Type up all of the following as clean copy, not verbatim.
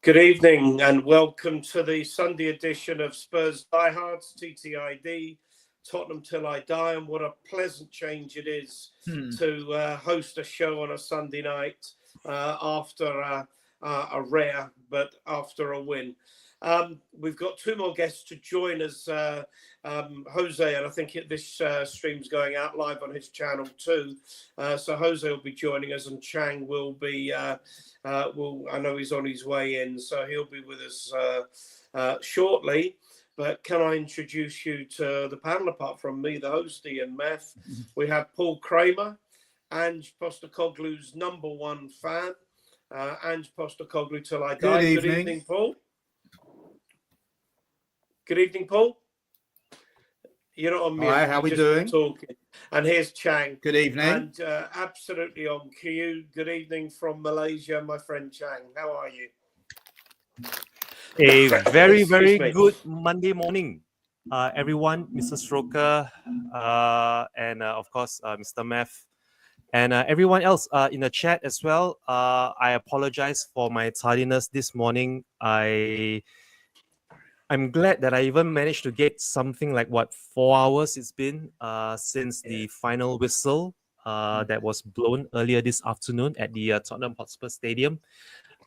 Good evening and welcome to the Sunday edition of Spurs Diehards TTID, Tottenham Till I Die. And what a pleasant change it is to host a show on a Sunday night after a rare, but after a win. We've got two more guests to join us, Jose, and I think this stream's going out live on his channel too. So Jose will be joining us, and Chang will be. I know he's on his way in, so he'll be with us shortly. But can I introduce you to the panel? Apart from me, the host, Ian Meth, we have Paul Kramer, Ange Postecoglou's #1 fan, Ange Postecoglou Till I Die. Good evening, Paul. Good evening, Paul. You're not on mute. Hi, how are we doing? Talking. And here's Chang. Good evening. And absolutely on cue. Good evening from Malaysia, my friend Chang. How are you? A very, very good Monday morning, everyone. Mr. Stroker, and of course, Mr. Meth, and everyone else in the chat as well. I apologize for my tardiness this morning. I'm glad that I even managed to get something like 4 hours it's been since the final whistle that was blown earlier this afternoon at the Tottenham Hotspur Stadium.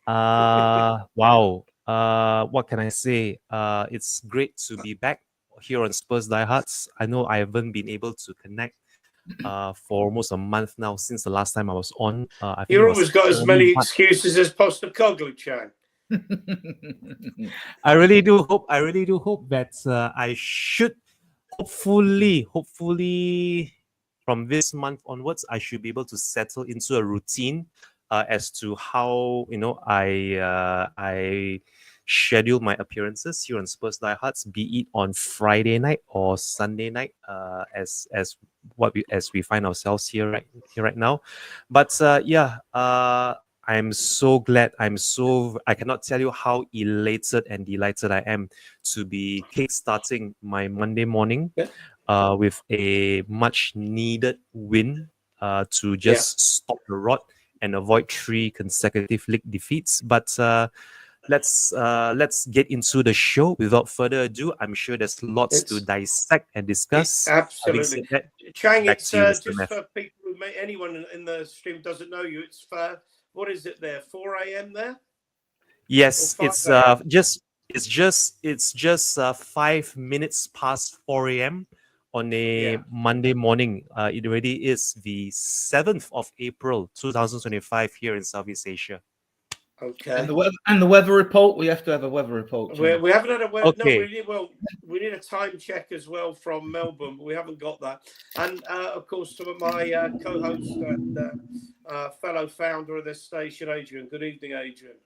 Wow. What can I say? It's great to be back here on Spurs Diehards. I know I haven't been able to connect for almost a month now since the last time I was on. You've always got as many excuses as Postecoglou, Chang. I really do hope that I should hopefully from this month onwards I should be able to settle into a routine as to how I schedule my appearances here on Spurs Diehards, be it on Friday night or Sunday night, as we find ourselves here right now. But I'm so glad. I cannot tell you how elated and delighted I am to be kickstarting my Monday morning with a much needed win to just stop the rot and avoid 3 consecutive league defeats. But let's get into the show without further ado. I'm sure there's lots to dissect and discuss. Absolutely. Chang, it's just for people who anyone in the stream doesn't know you, it's what is it there? 4 a.m. there? Yes, it's just 5 minutes past 4 a.m. on a Monday morning. It already is the 7th of April, 2025 here in Southeast Asia. Okay. And the weather report. We have to have a weather report. We haven't had a weather. Okay. No, we need a time check as well from Melbourne, but we haven't got that. And of course, some of my co-host and fellow founder of this station, Adrian. Good evening, Adrian.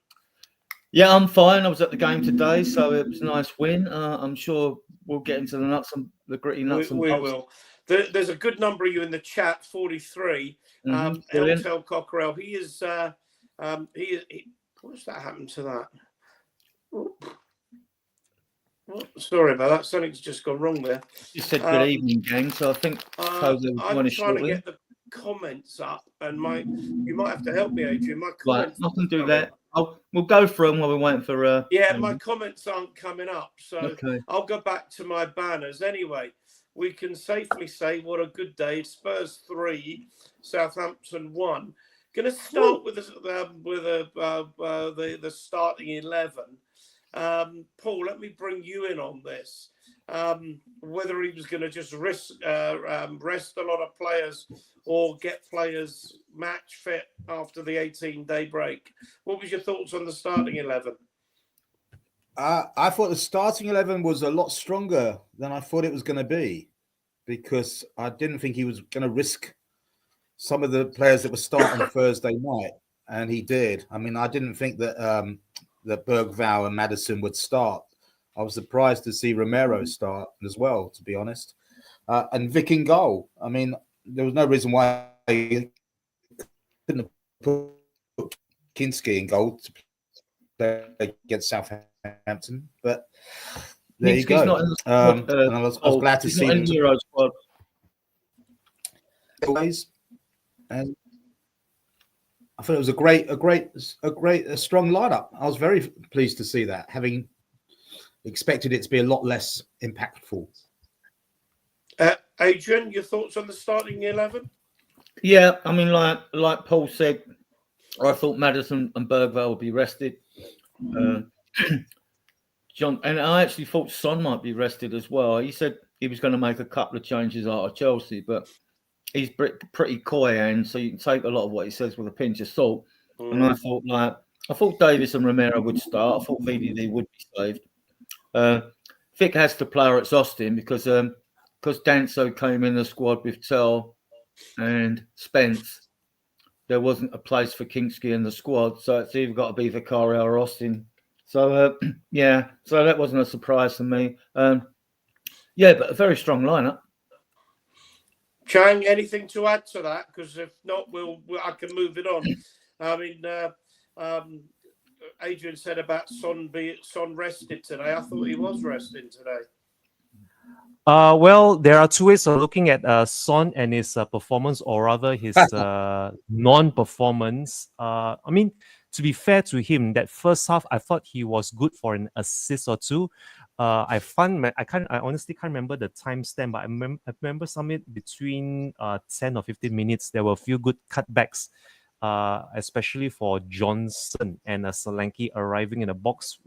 Yeah, I'm fine. I was at the game today, so it was a nice win. I'm sure we'll get into the gritty nuts and bolts. We will. There's a good number of you in the chat. 43. Eltel Cockerell. He is. What's that happened to that? Oh, sorry about that. Something's just gone wrong there. You said good evening, gang. So I think I'm trying to get the comments up, and you might have to help me, Adrian. My comments. Right, I can do that. We'll go through them while we're waiting for. My comments aren't coming up, so I'll go back to my banners anyway. We can safely say what a good day. Spurs 3, Southampton 1. Going to start with the starting 11. Paul, let me bring you in on this. Whether he was going to just rest a lot of players or get players match fit after the 18-day break. What was your thoughts on the starting 11? I thought the starting 11 was a lot stronger than I thought it was going to be, because I didn't think he was going to risk some of the players that were starting Thursday night, and he did. I mean, I didn't think that that Bergvall and Maddison would start. I was surprised to see Romero start as well, to be honest. And Vic in goal. I mean, there was no reason why he couldn't have put Kinski in goal to play against Southampton, but there you go. Not in the squad, and I was glad to see him. Euro squad. Always. And I thought it was a strong lineup. I was very pleased to see that, having expected it to be a lot less impactful. Adrian, your thoughts on the starting 11? Yeah, I mean, like Paul said, I thought Maddison and Bergvall would be rested. John, and I actually thought Son might be rested as well. He said he was going to make a couple of changes out of Chelsea, but he's pretty coy, and so you can take a lot of what he says with a pinch of salt. And I thought Davis and Romero would start. I thought VDD would be saved. Vic has to play at Austin because Danso came in the squad with Tell and Spence. There wasn't a place for Kingsky in the squad, so it's either got to be Vicario or Austin. So so that wasn't a surprise to me. But a very strong lineup. Chang, anything to add to that? Because if not, I can move it on. I mean, Adrian said about Son rested today. I thought he was resting today. Well, there are two ways of looking at Son and his performance, or rather his non-performance. I mean, to be fair to him, that first half, I thought he was good for an assist or two. I honestly can't remember the timestamp, but I remember somewhere between 10 or 15 minutes, there were a few good cutbacks, especially for Johnson and Solanke arriving in a box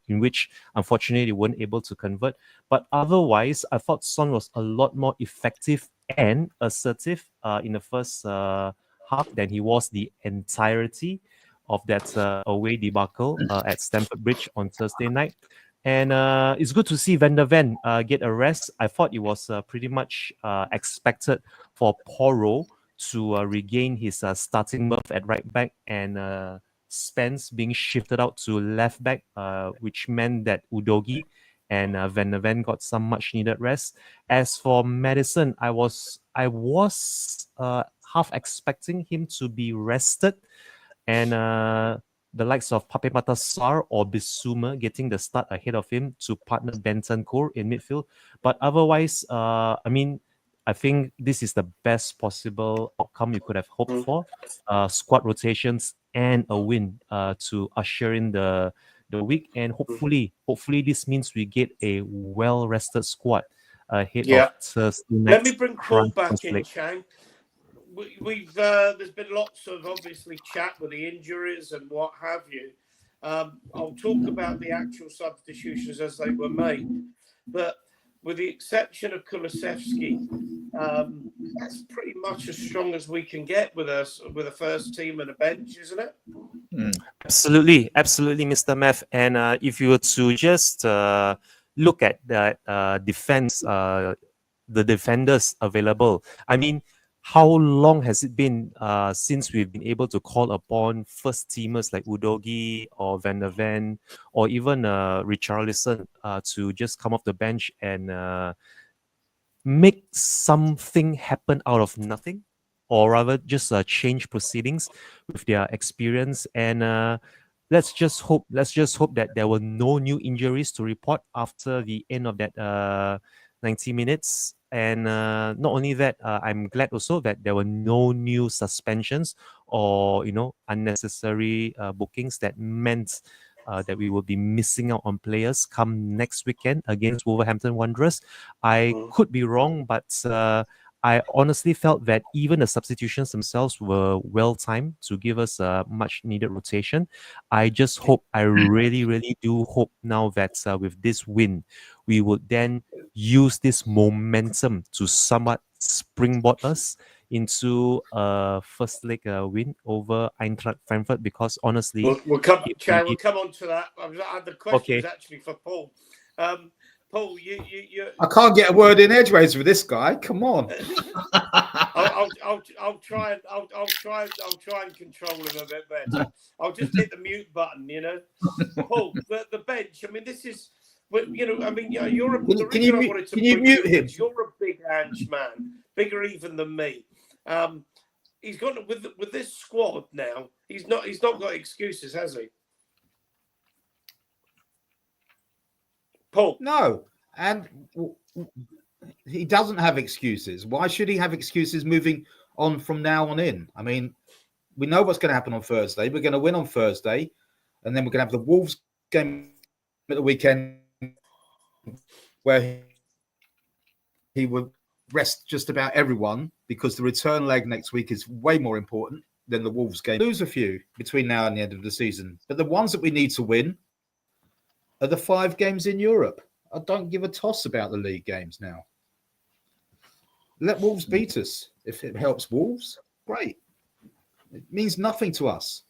in which, unfortunately, they weren't able to convert. But otherwise, I thought Son was a lot more effective and assertive in the first half than he was the entirety of that away debacle at Stamford Bridge on Thursday night. And it's good to see Van der Ven get a rest. I thought it was pretty much expected for Porro to regain his starting berth at right back, and Spence being shifted out to left back, which meant that Udogie and Van der Ven got some much needed rest. As for Maddison, I was half expecting him to be rested, and the likes of Pape Matar Sarr or Bissouma getting the start ahead of him to partner Bentancur in midfield. But otherwise, I think this is the best possible outcome you could have hoped for. Squad rotations and a win to usher in the week, and hopefully this means we get a well-rested squad ahead of Thursday night. Let me bring Paul back in, Chang. There's been lots of obviously chat with the injuries and what have you. I'll talk about the actual substitutions as they were made, but with the exception of Kulusevski, that's pretty much as strong as we can get with a first team and a bench, isn't it? Absolutely, Mr. Meth. And if you were to just look at the defense, the defenders available, I mean, how long has it been since we've been able to call upon first teamers like Udogie or Van der Ven or even Richarlison to just come off the bench and make something happen out of nothing, or rather just change proceedings with their experience? And let's just hope that there were no new injuries to report after the end of that 90 minutes. And not only that, I'm glad also that there were no new suspensions or unnecessary bookings that meant that we will be missing out on players come next weekend against Wolverhampton Wanderers. I could be wrong, but I honestly felt that even the substitutions themselves were well timed to give us a much needed rotation. I just hope, I really, really do hope now that with this win, we would then use this momentum to somewhat springboard us into a first leg win over Eintracht Frankfurt, because honestly, we'll come on to that. The question is actually for Paul. Paul, you I can't get a word in edgeways with this guy. Come on. I'll try and control him a bit better. I'll just hit the mute button, Paul, the bench. I mean, this is, you're a. Can you mute him? You're a big Ange man, bigger even than me. He's got with this squad now. He's not got excuses, has he? Paul. No, and he doesn't have excuses. Why should he have excuses moving on from now on in? I mean, We know what's going to happen on Thursday. We're going to win on Thursday, and then we're going to have the Wolves game at the weekend where he would rest just about everyone because the return leg next week is way more important than the Wolves game. Lose a few between now and the end of the season, but the ones that we need to win are the 5 games in Europe. I don't give a toss about the league games now. Let Wolves beat us. If it helps Wolves, great. It means nothing to us.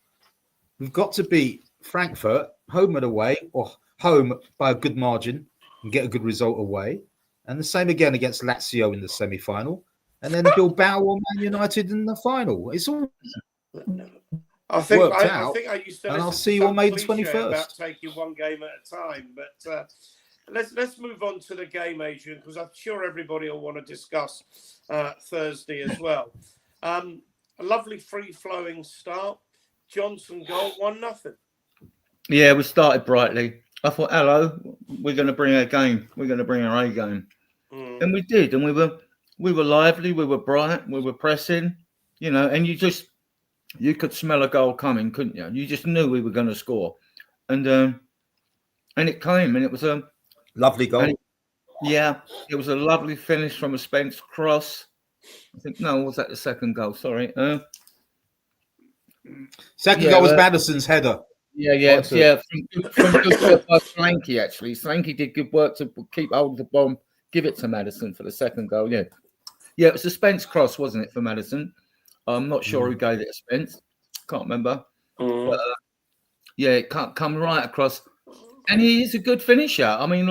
We've got to beat Frankfurt home and away, or home by a good margin and get a good result away. And the same again against Lazio in the semi-final. And then Bilbao or Man United in the final. It's all worked out. I think I used to and I'll listen see to you on some May the cliche 21st. about taking one game at a time. But let's move on to the game, Adrian, because I'm sure everybody will want to discuss Thursday as well. A lovely free-flowing start. Johnson goal, 1-0. Yeah, we started brightly. I thought, hello, we're going to bring our game. We're going to bring our A game. And we did. And we were lively. We were bright. We were pressing, and you could smell a goal coming, couldn't you? You just knew we were going to score. And it came, and it was a lovely goal. It was a lovely finish from a Spence cross. I think, was that the second goal? Sorry. Second goal was Maddison's header. Yeah. From good work by Slanky, actually. Slanky did good work to keep hold of the bomb, give it to Maddison for the second goal. Yeah, it was a Spence cross, wasn't it, for Maddison? I'm not sure who gave it to Spence. Can't remember. But, it can't come right across. And he is a good finisher. I mean,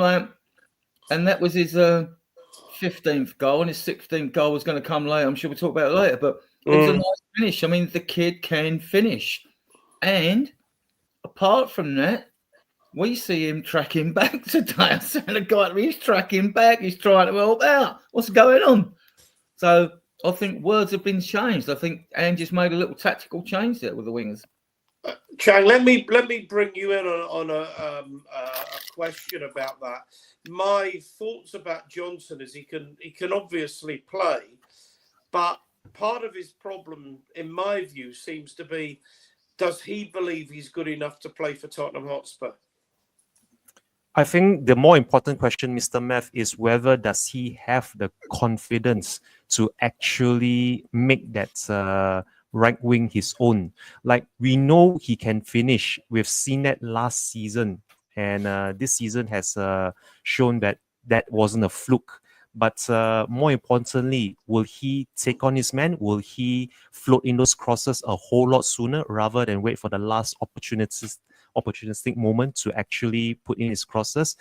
and that was his 15th goal, and his 16th goal was going to come later. I'm sure we'll talk about it later, but it was a nice finish. I mean, the kid can finish. And apart from that, we see him tracking back today. I said, the guy, he's tracking back. He's trying to help out. What's going on? So I think words have been changed. I think Ange just made a little tactical change there with the wingers. Chang, let me bring you in on a question about that. My thoughts about Johnson is he can obviously play, but part of his problem, in my view, seems to be, does he believe he's good enough to play for Tottenham Hotspur? I think the more important question, Mr. Mev, is whether does he have the confidence to actually make that right wing his own. Like, we know he can finish. We've seen that last season, and this season has shown that wasn't a fluke. But more importantly, will he take on his man? Will he float in those crosses a whole lot sooner rather than wait for the last opportunistic moment to actually put in his crosses?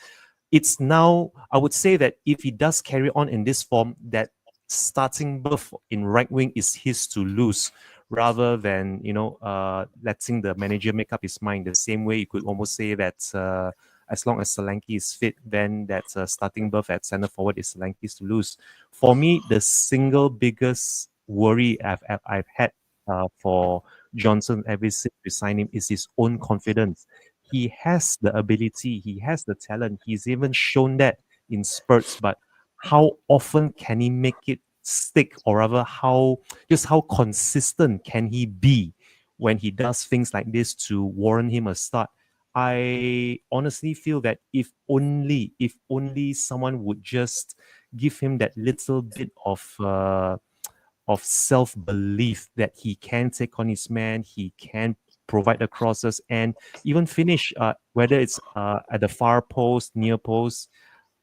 It's now, I would say that if he does carry on in this form, that starting berth in right wing is his to lose, rather than letting the manager make up his mind. The same way you could almost say that as long as Solanke is fit, then that starting berth at centre forward is Solanke's to lose. For me, the single biggest worry I've had for Johnson ever since we signed him is his own confidence. He has the ability, he has the talent, he's even shown that in spurts, but how often can he make it stick, or rather how consistent can he be when he does things like this to warrant him a start? I honestly feel that if only someone would just give him that little bit of self-belief that he can take on his man, he can provide the crosses and even finish, whether it's at the far post, near post,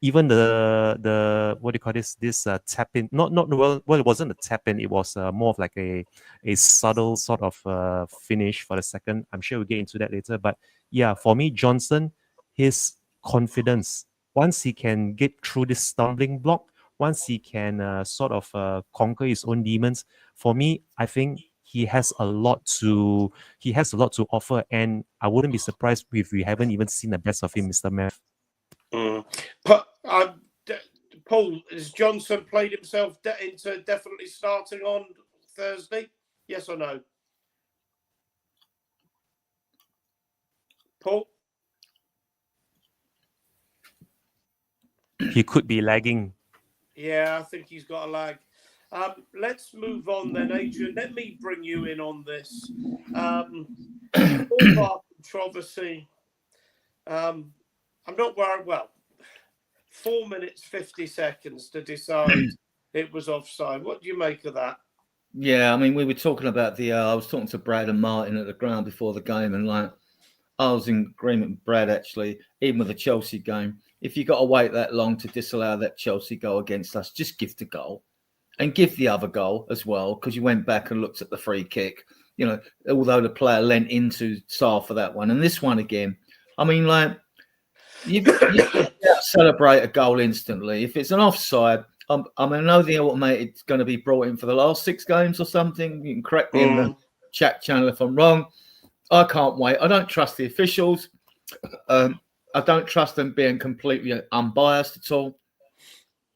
even the what do you call this tap in, not well, it wasn't a tap in, it was more of like a subtle sort of finish for the second. I'm sure we'll get into that later, but yeah, for me, Johnson, his confidence, once he can get through this stumbling block, once he can sort of conquer his own demons, for me, I think he has a lot to offer, and I wouldn't be surprised if we haven't even seen the best of him, Mr. Mev. But Paul, has Johnson played himself into definitely starting on Thursday? Yes or no? Paul? He could be lagging. Yeah, I think he's got a lag. Let's move on then, Adrian. Let me bring you in on this. All bar controversy. I'm not worried. Well, 4 minutes 50 seconds to decide it was offside. What do you make of that? Yeah, I mean, we were talking about I was talking to Brad and Martin at the ground before the game, and like, I was in agreement with Brad, actually, even with the Chelsea game. If you got to wait that long to disallow that Chelsea goal against us, just give the goal and give the other goal as well, because you went back and looked at the free kick, you know, although the player leant into Sarr for that one. And this one again, I mean, like, you celebrate a goal instantly. If it's an offside, I mean, I know the automated going to be brought in for the last 6 games or something. You can correct me in the chat channel if I'm wrong. I can't wait. I don't trust the officials. I don't trust them being completely unbiased at all.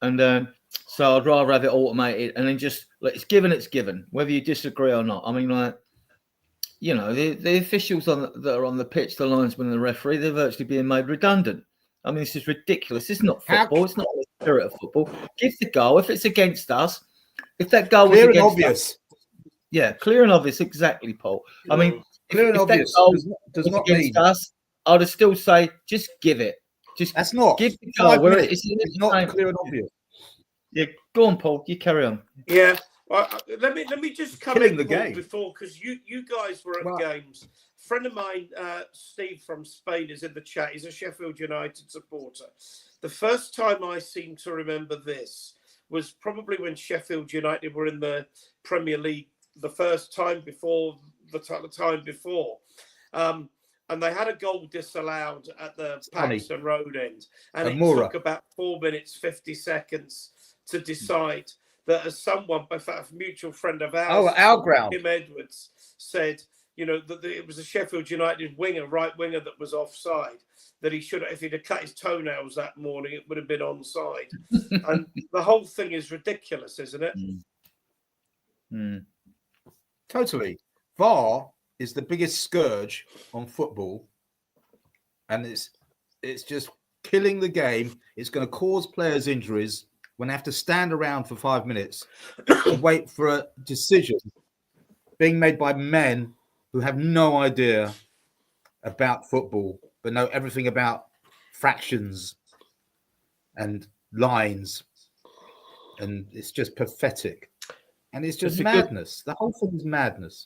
And so I'd rather have it automated and then just it's given, whether you disagree or not. I mean, like, you know, the officials that are on the pitch, the linesman and the referee, they're virtually being made redundant. I mean, this is ridiculous. It's not football. It's not the spirit of football. Give the goal. If it's against us, if that goal was against obvious. us. Yeah, clear and obvious. Exactly, Paul. I mean, clear and obvious that goal does not against mean us, I'd still say just give it. That's not. Give the goal. It's not clear and obvious. Yeah, go on, Paul. You carry on. Yeah. Well, let me just come in the game before, because you guys were at games. A friend of mine, Steve from Spain, is in the chat. He's a Sheffield United supporter. The first time I seem to remember this was probably when Sheffield United were in the Premier League the first time before the time before. And they had a goal disallowed at the Paxton Road end. And it took about 4 minutes, 50 seconds to decide that, as someone, in fact, a mutual friend of ours, our ground, Tim Edwards, said, you know, that it was a Sheffield United right winger that was offside, that he should have, if he'd have cut his toenails that morning, it would have been onside. And the whole thing is ridiculous, isn't it? Totally. VAR is the biggest scourge on football, and it's just killing the game. It's going to cause players injuries when they have to stand around for 5 minutes and wait for a decision being made by men who have no idea about football, but know everything about fractions and lines. And it's just pathetic. And it's just madness. The whole thing is madness.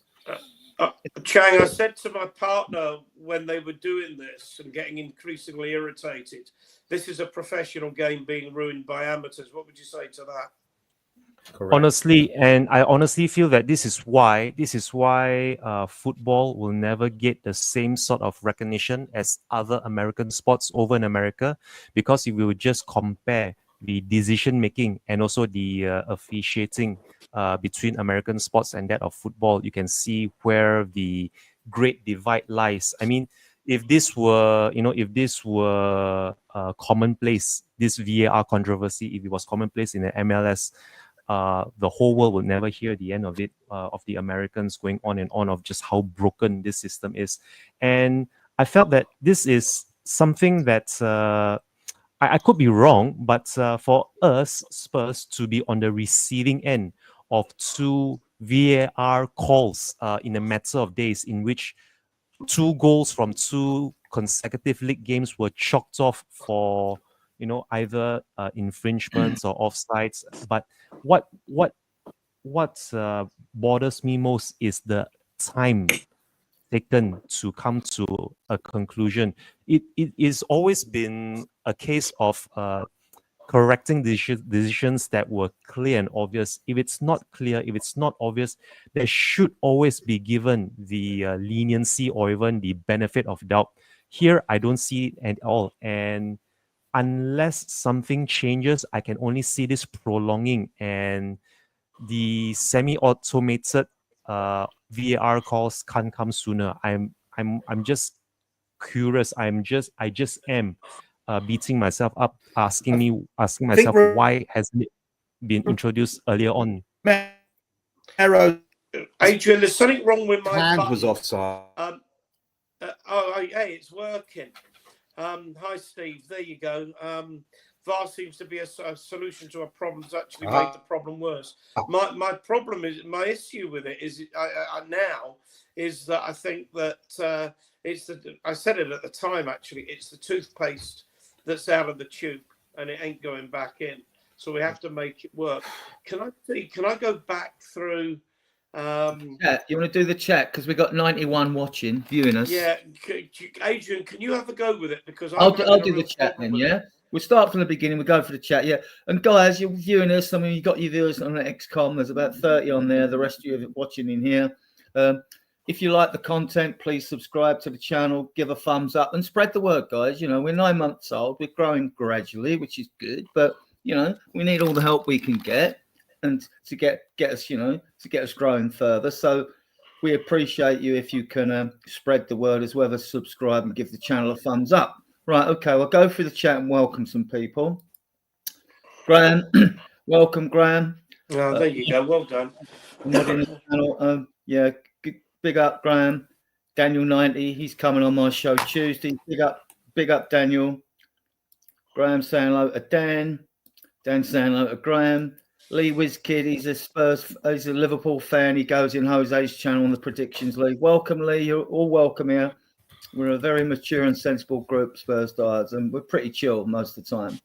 Chang, I said to my partner when they were doing this and getting increasingly irritated, this is a professional game being ruined by amateurs. What would you say to that? Correct. Honestly, and I honestly feel that this is why football will never get the same sort of recognition as other American sports over in America, because if we would just compare the decision making and also the officiating between American sports and that of football, you can see where the great divide lies. I mean, if this were commonplace, this VAR controversy, if it was commonplace in the MLS, the whole world would never hear the end of it, of the Americans going on and on of just how broken this system is. And I felt that this is something that I could be wrong, but for us Spurs to be on the receiving end of 2 VAR calls in a matter of days, in which 2 goals from 2 consecutive league games were chalked off for, you know, either infringements or offsides. But what bothers me most is the time taken to come to a conclusion. It is always been a case of correcting decisions that were clear and obvious. If it's not clear, if it's not obvious, there should always be given the leniency or even the benefit of doubt. Here, I don't see it at all. And unless something changes, I can only see this prolonging, and the semi-automated VAR calls can't come sooner. I'm just curious. I just am beating myself up, asking myself, why hasn't it been introduced earlier on? Adrian, there's something wrong with my hand button. Was offside. Hey, it's working. Hi, Steve. There you go. VAR seems to be a solution to a problem that's actually made the problem worse. My problem is, my issue with it is now is that I think that I said it at the time, actually, it's the toothpaste that's out of the tube and it ain't going back in. So we have to make it work. Can I go back through? Yeah, you want to do the chat because we got 91 watching, viewing us. Yeah, Adrian, can you have a go with it? Because I'll do the chat then. Yeah, we'll start from the beginning. We'll go for the chat. Yeah, and guys, you're viewing us. I mean, you got your viewers on the XCOM. There's about 30 on there. The rest of you are watching in here. If you like the content, please subscribe to the channel, give a thumbs up, and spread the word, guys. You know, we're 9 months old. We're growing gradually, which is good, but you know, we need all the help we can get, and to get us, you know, to get us growing further. So we appreciate you if you can spread the word as well as subscribe and give the channel a thumbs up. Right, okay, we'll go through the chat and welcome some people. Graham, welcome, Graham. Oh, there you go. Well done. Not in the channel. Yeah, big up, Graham. Daniel 90, he's coming on my show Tuesday. Big up, Daniel. Graham saying hello to Dan. Dan saying hello to Graham. Lee Wizkid, he's a Liverpool fan. He goes in Jose's channel on the Predictions League. Welcome, Lee. You're all welcome here. We're a very mature and sensible group, Spurs Diehards, and we're pretty chill most of the time.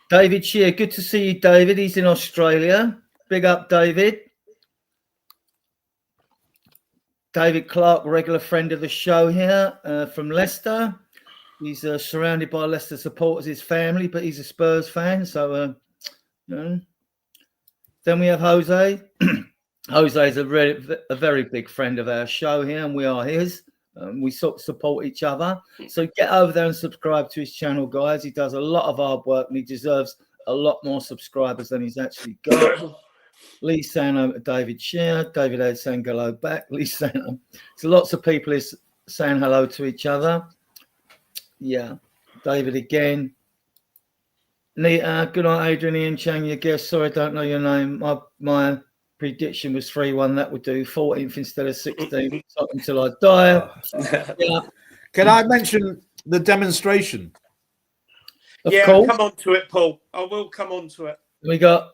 David Shear, good to see you, David. He's in Australia. Big up, David. David Clark, regular friend of the show here from Leicester. He's surrounded by Leicester supporters, his family, but he's a Spurs fan. So, you know. Then we have Jose. Jose is a very big friend of our show here, and we are his. We sort of support each other. So get over there and subscribe to his channel, guys. He does a lot of hard work, and he deserves a lot more subscribers than he's actually got. Lee saying hello to David Shear. David Ed saying hello back. Lee saying hello. So lots of people is saying hello to each other. Yeah. David again. Good night, Adrian. Ian Chang, your guest. Sorry, I don't know your name. My prediction was 3-1. That would do 14th instead of 16th until I die. Yeah. Can I mention the demonstration? Of course. Come on to it, Paul. I will come on to it. We got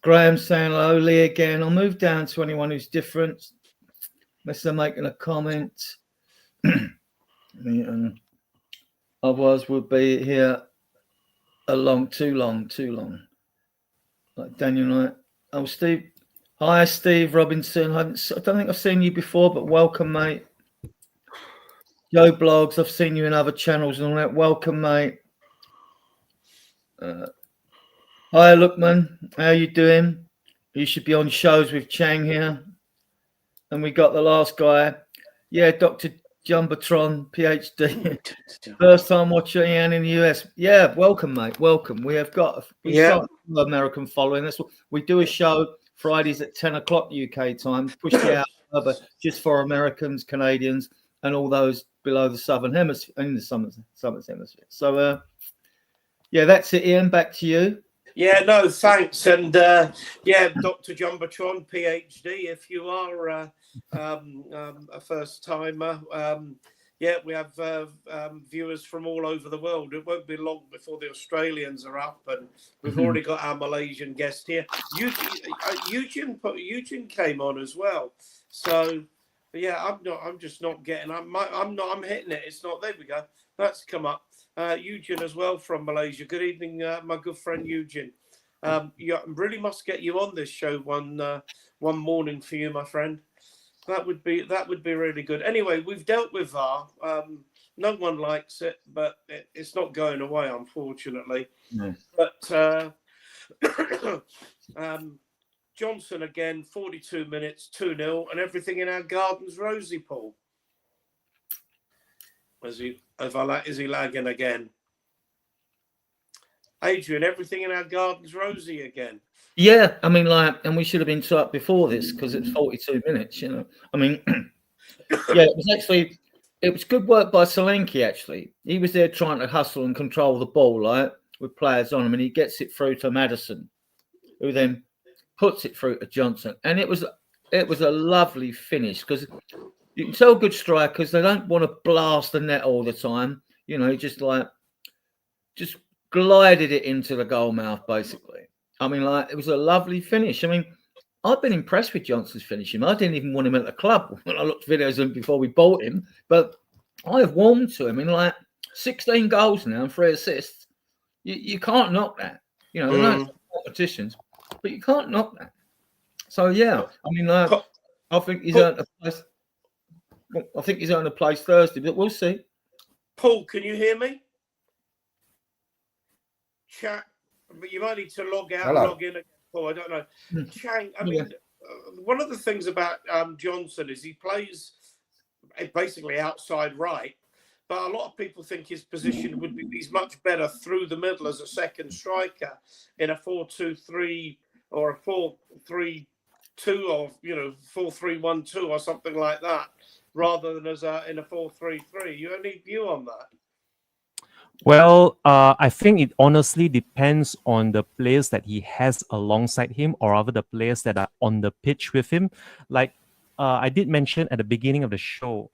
Graham saying hello, Lee again. I'll move down to anyone who's different. Unless they're making a comment. Otherwise, we'll be here too long. Like Daniel Knight. Oh, Steve. Hi, Steve Robinson. I don't think I've seen you before, but welcome, mate. Joe Blogs, I've seen you in other channels and all that. Welcome, mate. Hi, Lookman. How you doing? You should be on shows with Chang here. And we got the last guy. Yeah, Dr. Jumbotron, PhD. First time watcher Ian in the US. Yeah, welcome, mate. Welcome. We have got an American following. That's what we do, a show Fridays at 10 o'clock UK time. Push the hour just for Americans, Canadians, and all those below the southern hemisphere, in the southern hemisphere. So, yeah, that's it, Ian. Back to you. Yeah, no, thanks. And Dr. Jumbotron, PhD, if you are a first timer, we have viewers from all over the world. It won't be long before the Australians are up, and we've already got our Malaysian guest here. Eugene came on as well. So yeah, I'm just not getting. I'm hitting it. It's not. There we go. That's come up. Eugene as well from Malaysia. Good evening, my good friend Eugene. You really must get you on this show one morning for you, my friend. That would be really good. Anyway, we've dealt with VAR. No one likes it, but it's not going away, unfortunately. No. But Johnson again, 42 minutes, 2-0, and everything in our gardens rosy, Paul. Is he lagging again? Adrian, everything in our gardens rosy again. Yeah, I mean, and we should have been set up before this because it's 42 minutes, you know. I mean, yeah, it was good work by Solanke, actually. He was there trying to hustle and control the ball, right, with players on him, and he gets it through to Maddison, who then puts it through to Johnson. And it was a lovely finish because you can tell good strikers, they don't want to blast the net all the time, you know, just glided it into the goal mouth, basically. I mean, like, it was a lovely finish. I mean, I've bing impressed with Johnson's finishing. I didn't even want him at the club when I looked at videos of him before we bought him, but I have warmed to him. In like 16 goals now and 3 assists. You can't knock that. You know, there's no competitions, but you can't knock that. So yeah, I mean, I think he's earned a place. I think he's earned a place Thursday, but we'll see. Paul, can you hear me? Chat, but you might need to log out and log in again, Paul. I don't know. Chang, I mean, one of the things about Johnson is he plays basically outside right, but a lot of people think his position would be he's much better through the middle as a second striker in a 4-2-3 or a 4-3-2 or 4-3-1-2 or something like that, rather than as in a 4-3-3. You have any view on that? Well, I think it honestly depends on the players that he has alongside him, or rather the players that are on the pitch with him. Like I did mention at the beginning of the show,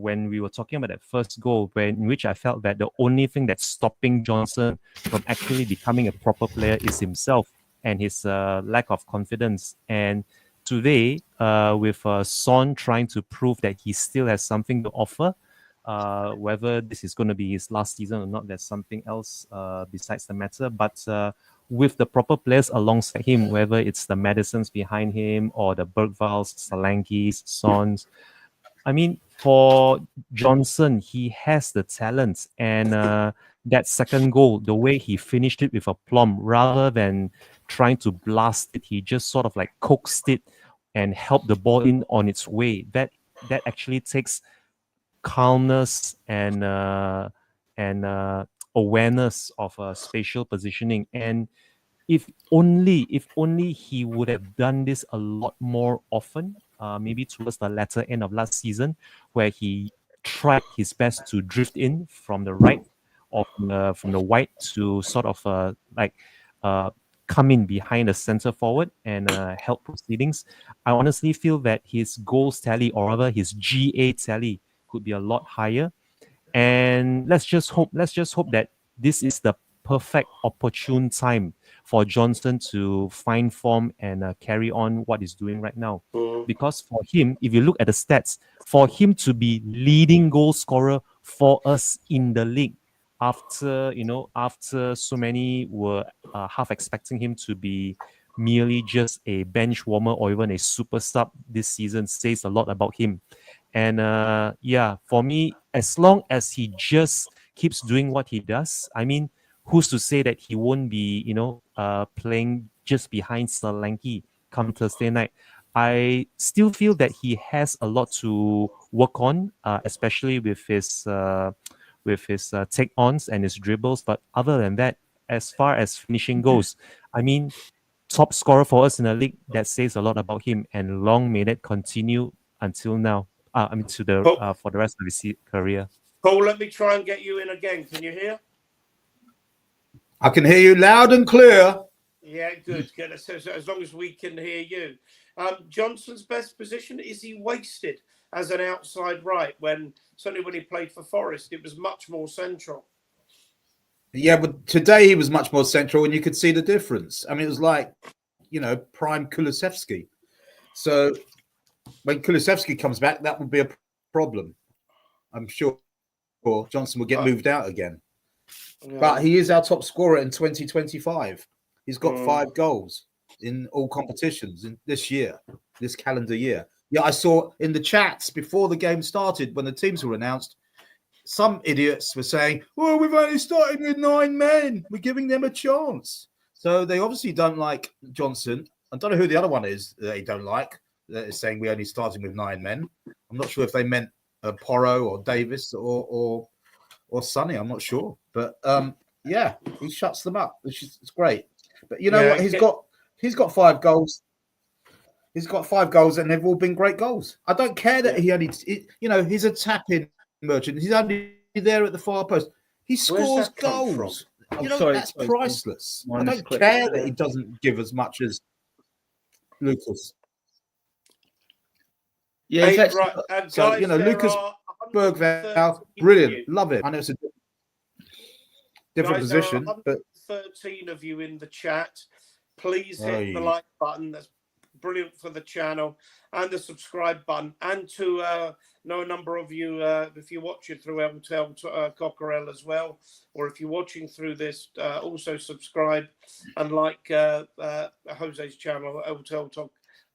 when we were talking about that first goal, in which I felt that the only thing that's stopping Johnson from actually becoming a proper player is himself and his lack of confidence. And today, with Son trying to prove that he still has something to offer, whether this is going to be his last season or not, there's something else besides the matter. But with the proper players alongside him, whether it's the Madisons behind him or the Bergvalls, Solankis, Sons, I mean, for Johnson, he has the talent. And that second goal, the way he finished it with aplomb, rather than trying to blast it, he just sort of like coaxed it and helped the ball in on its way. That actually takes calmness and awareness of spatial positioning. And if only he would have done this a lot more often, maybe towards the latter end of last season, where he tried his best to drift in from the right or from the wide to sort of come in behind the center forward and help proceedings. I honestly feel that his goals tally, or rather his GA tally, could be a lot higher. And let's just hope that this is the perfect opportune time for Johnson to find form and carry on what he's doing right now. Because for him, if you look at the stats, for him to be leading goal scorer for us in the league, after so many were half expecting him to be merely just a bench warmer or even a super sub this season, says a lot about him. And for me, as long as he just keeps doing what he does, I mean, who's to say that he won't be, playing just behind Solanke come Thursday night? I still feel that he has a lot to work on, especially with his take-ons and his dribbles. But other than that, as far as finishing goes, I mean, top scorer for us in the league, that says a lot about him, and long may that continue until now. For the rest of his career. Paul, let me try and get you in again. Can you hear? I can hear you loud and clear. Yeah, good. As long as we can hear you. Johnson's best position, is he wasted as an outside right certainly when he played for Forest, it was much more central? Yeah, but today he was much more central and you could see the difference. I mean, it was like, prime Kulusevski. So when Kulusevski comes back, that would be a problem. I'm sure Johnson will get moved out again. Yeah. But he is our top scorer in 2025. He's got 5 goals in all competitions in this calendar year. Yeah, I saw in the chats before the game started, when the teams were announced, some idiots were saying, "Well, we've only started with 9 men. We're giving them a chance." So they obviously don't like Johnson. I don't know who the other one is that they don't like. That is saying we only started with 9 men. I'm not sure if they meant Porro or Davis or Sonny. I'm not sure, but he shuts them up, which is great. But you know what? He's got 5 goals. He's got 5 goals, and they've all been great goals. I don't care that he's a tap-in merchant. He's only there at the far post. He scores goals. That's priceless. I don't care that he doesn't give as much as Lucas. Yeah, exactly. Right. So Lucas Bergvall, brilliant, love it. I know different Guys, there are position. But 113 of you in the chat. Please hit the like button. That's brilliant for the channel, and the subscribe button. And to know a number of you, if you're watching through Hotel Cockerell as well, or if you're watching through this, also subscribe and like Jose's channel, Hotel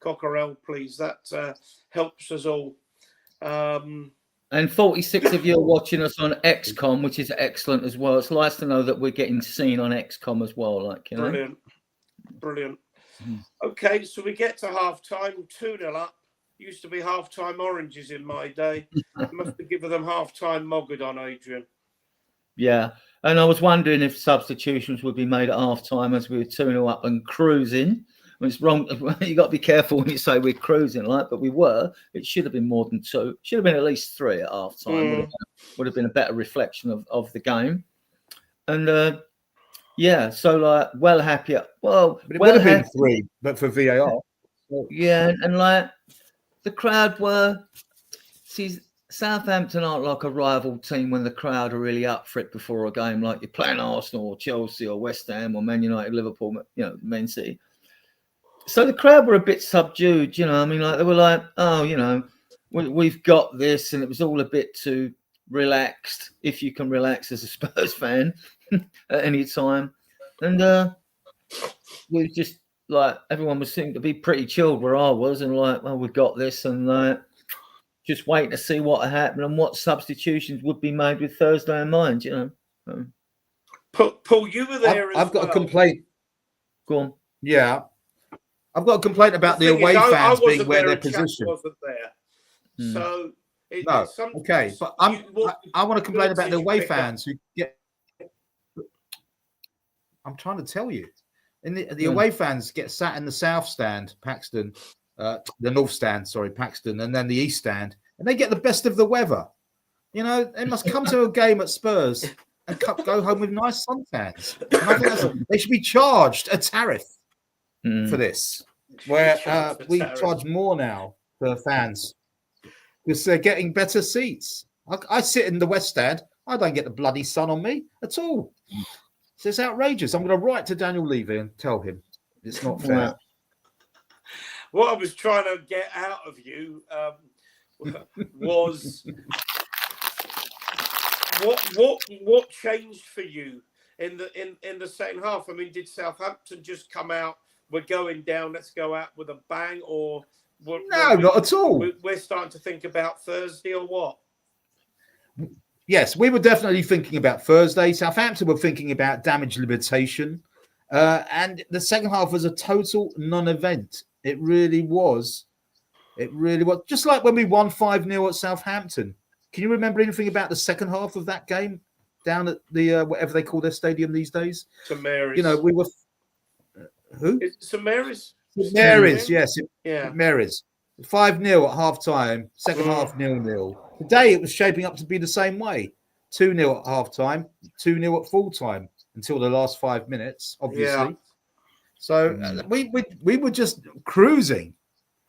Cockerell, please. That helps us all. And 46 of you are watching us on XCOM, which is excellent as well. It's nice to know that we're getting seen on XCOM as well. Like, you know, brilliant. Okay, so we get to half time, 2-0 up. Used to be half time oranges in my day. Must have given them half time Mogadon, Adrian. Yeah, and I was wondering if substitutions would be made at half time as we were 2-0 up and cruising. It's wrong. You got to be careful when you say we're cruising, like, but we were. It should have been more than 2. Should have been at least 3 at half time. Would have been a better reflection of the game. And yeah, so like, well happy. Well, it would have been 3, but for VAR. Yeah, and like the crowd were. See, Southampton aren't like a rival team when the crowd are really up for it before a game, like you're playing Arsenal or Chelsea or West Ham or Man United, Liverpool, you know, Man City. So the crowd were a bit subdued, you know. I mean, like they were like, oh, you know, we've got this, and it was all a bit too relaxed, if you can relax as a Spurs fan at any time. And we just like everyone was seeming to be pretty chilled where I was, and like, well, we've got this, and just waiting to see what happened and what substitutions would be made with Thursday in mind, you know. Paul, you were there. I've got a complaint. Go on. Yeah. I've got a complaint about the away fans being where they're positioned. Wasn't there. So okay, but I want to complain about the away fans who get. I'm trying to tell you, the away fans get sat in the south stand, Paxton, the north stand, sorry, Paxton, and then the east stand, and they get the best of the weather. You know, they must come to a game at Spurs and go home with nice suntans. And I think they should be charged a tariff for this, where we charge more now for fans because they're getting better seats. I sit in the west stand. I don't get the bloody sun on me at all. So it's outrageous. I'm going to write to Daniel Levy and tell him it's not fair. Wow. What I was trying to get out of you was what changed for you in the second half? I mean, did Southampton just come out? We're going down. Let's go out with a bang, or no, not at all. We're starting to think about Thursday, or what? Yes, we were definitely thinking about Thursday. Southampton were thinking about damage limitation, and the second half was a total non-event. It really was. It really was. Just like when we won 5-0 at Southampton. Can you remember anything about the second half of that game down at the whatever they call their stadium these days? St Mary's. You know, we were. Who? St Mary's. St Mary's, yes. Yeah. St Mary's. 5-0 at half time, second half 0-0. Today it was shaping up to be the same way. 2-0 at half time, 2-0 at full time until the last 5 minutes, obviously. Yeah. So we were just cruising.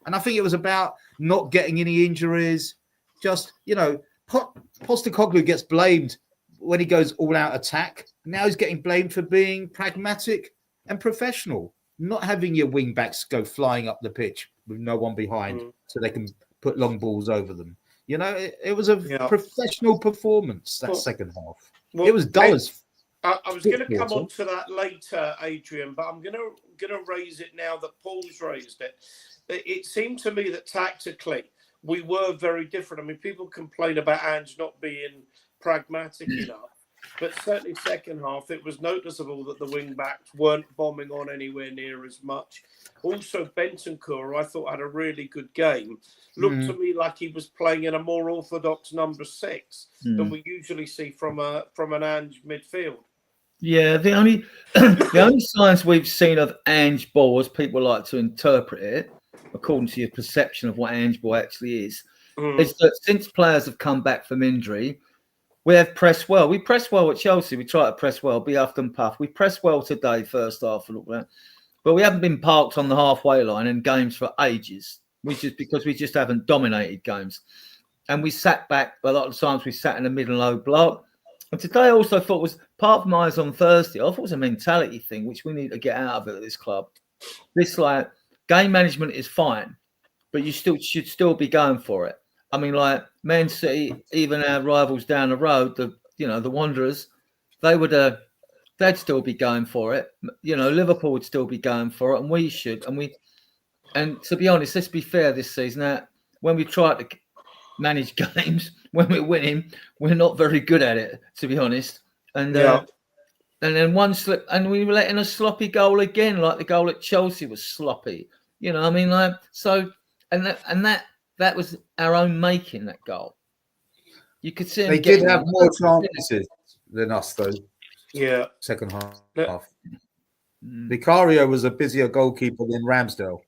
And I think it was about not getting any injuries. Just, you know, Postecoglou gets blamed when he goes all out attack. Now he's getting blamed for being pragmatic and professional, not having your wing backs go flying up the pitch with no one behind so they can put long balls over them. You know, it was a professional performance, that second half. Well, it was dull as I was going to come on to that later, Adrian, but I'm going to raise it now that Paul's raised it. It seemed to me that tactically we were very different. I mean, people complain about Ange not being pragmatic enough, but certainly second half, it was noticeable that the wing backs weren't bombing on anywhere near as much. Also, Bentancur, I thought, had a really good game. Looked to me like he was playing in a more orthodox number 6 than we usually see from an Ange midfield. Yeah, the only signs we've seen of Ange ball, as people like to interpret it, according to your perception of what Ange ball actually is that since players have come back from injury, we have pressed well. We pressed well at Chelsea. We try to press well, be huffed and puffed. We pressed well today, first half, but we haven't been parked on the halfway line in games for ages, which is because we just haven't dominated games. And we sat back. A lot of times we sat in the middle low block. And today I also thought was, apart from eyes on Thursday, I thought it was a mentality thing, which we need to get out of it at this club. This like game management is fine, but you should still be going for it. I mean, like Man City, even our rivals down the road, the Wanderers, they'd still be going for it. Liverpool would still be going for it, and we should. And to be honest, let's be fair this season. When we try to manage games, when we're winning, we're not very good at it, to be honest. And then one slip, and we were letting a sloppy goal again, like the goal at Chelsea was sloppy. I mean, like so, and that was our own making, that goal. You could see they did have more chances than us, though. Yeah, second half. Vicario was a busier goalkeeper than Ramsdale.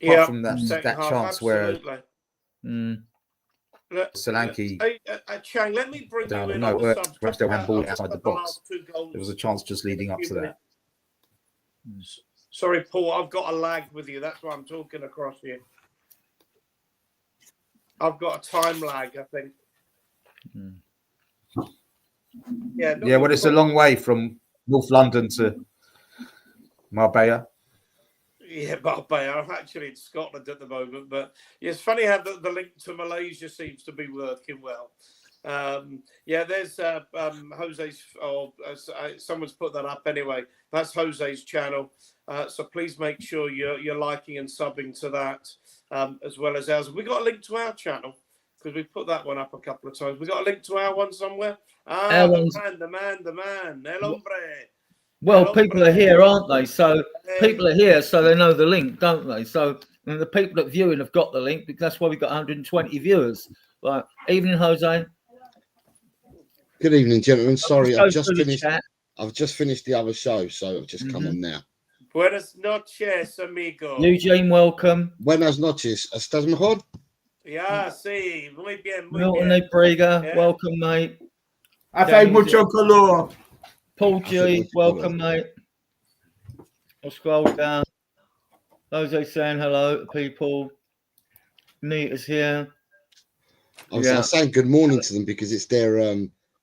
Apart from that chance absolutely. where Solanke. Chang, let me bring you in. Ramsdale had ball outside the box. There was a chance just leading up to that. Sorry, Paul, I've got a lag with you. That's why I'm talking across you. I've got a time lag, I think. Yeah, well, it's a long way from North London to Marbella. Yeah, Marbella. I'm actually in Scotland at the moment, but it's funny how the link to Malaysia seems to be working well. There's Jose's, someone's put that up anyway. That's Jose's channel. So please make sure you're liking and subbing to that, as well as ours. We got a link to our channel because we put that one up a couple of times. We got a link to our one somewhere. The man, El Hombre. Well, people are here, aren't they? So people are here, so they know the link, don't they? So the people that viewing have got the link because that's why we got 120 viewers. Like, evening, Jose. Good evening, gentlemen. Sorry, I've just finished the other show, so I've just come on now. Buenas noches, amigo. Eugene, welcome. Buenas noches. ¿Estás mejor? Yeah, sí. Muy bien, muy Milton bien. Briga, welcome, mate. Hace mucho calor. Paul G, welcome, mate. I'll scroll down. Jose saying hello to people. Nita's here. I was saying good morning to them because it's their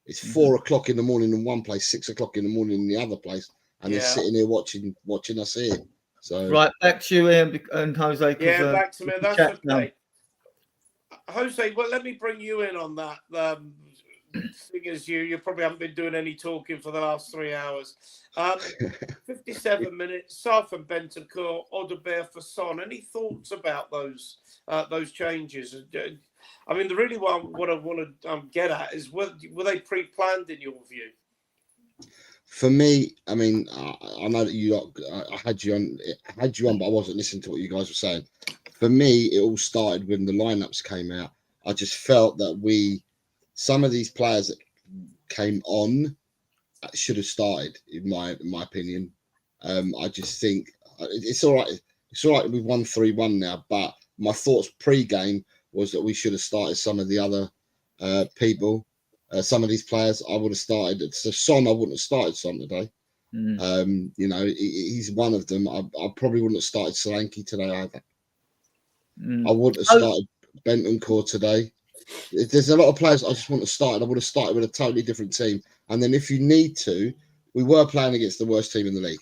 it's 4 o'clock in the morning in one place, 6 o'clock in the morning in the other place, and they're sitting here watching us here. So right, back to you, Ian and Jose. Yeah, back to me. That's okay. Now. Jose, well, let me bring you in on that. Seeing as you probably haven't been doing any talking for the last 3 hours. 57 minutes, Southampton, Bentancur, Odegaard for Son. Any thoughts about those changes? I mean, the really what I want to get at is were they pre-planned in your view? For me, I mean, I know that I had you on, but I wasn't listening to what you guys were saying. For me, it all started when the lineups came out. I just felt that some of these players that came on should have started, in my opinion. I just think it's all right. It's all right. We've won 3-1 now, but my thoughts pre-game was that we should have started some of the other people. Some of these players I would have started. So Son, I wouldn't have started Son today. He's one of them. I probably wouldn't have started Solanke today either. I wouldn't have started Bentancur today. There's a lot of players I just want to start. I would have started with a totally different team. And then if you need to, we were playing against the worst team in the league.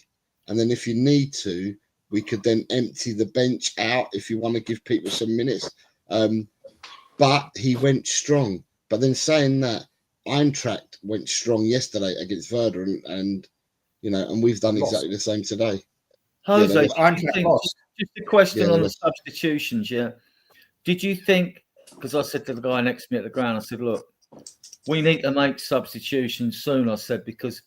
And then if you need to, we could then empty the bench out if you want to give people some minutes. But he went strong. But then saying that, Eintracht went strong yesterday against Werder, and we've done exactly the same today. Jose, just a question on the substitutions. Yeah, did you think? Because I said to the guy next to me at the ground, I said, "Look, we need to make substitutions soon." I said because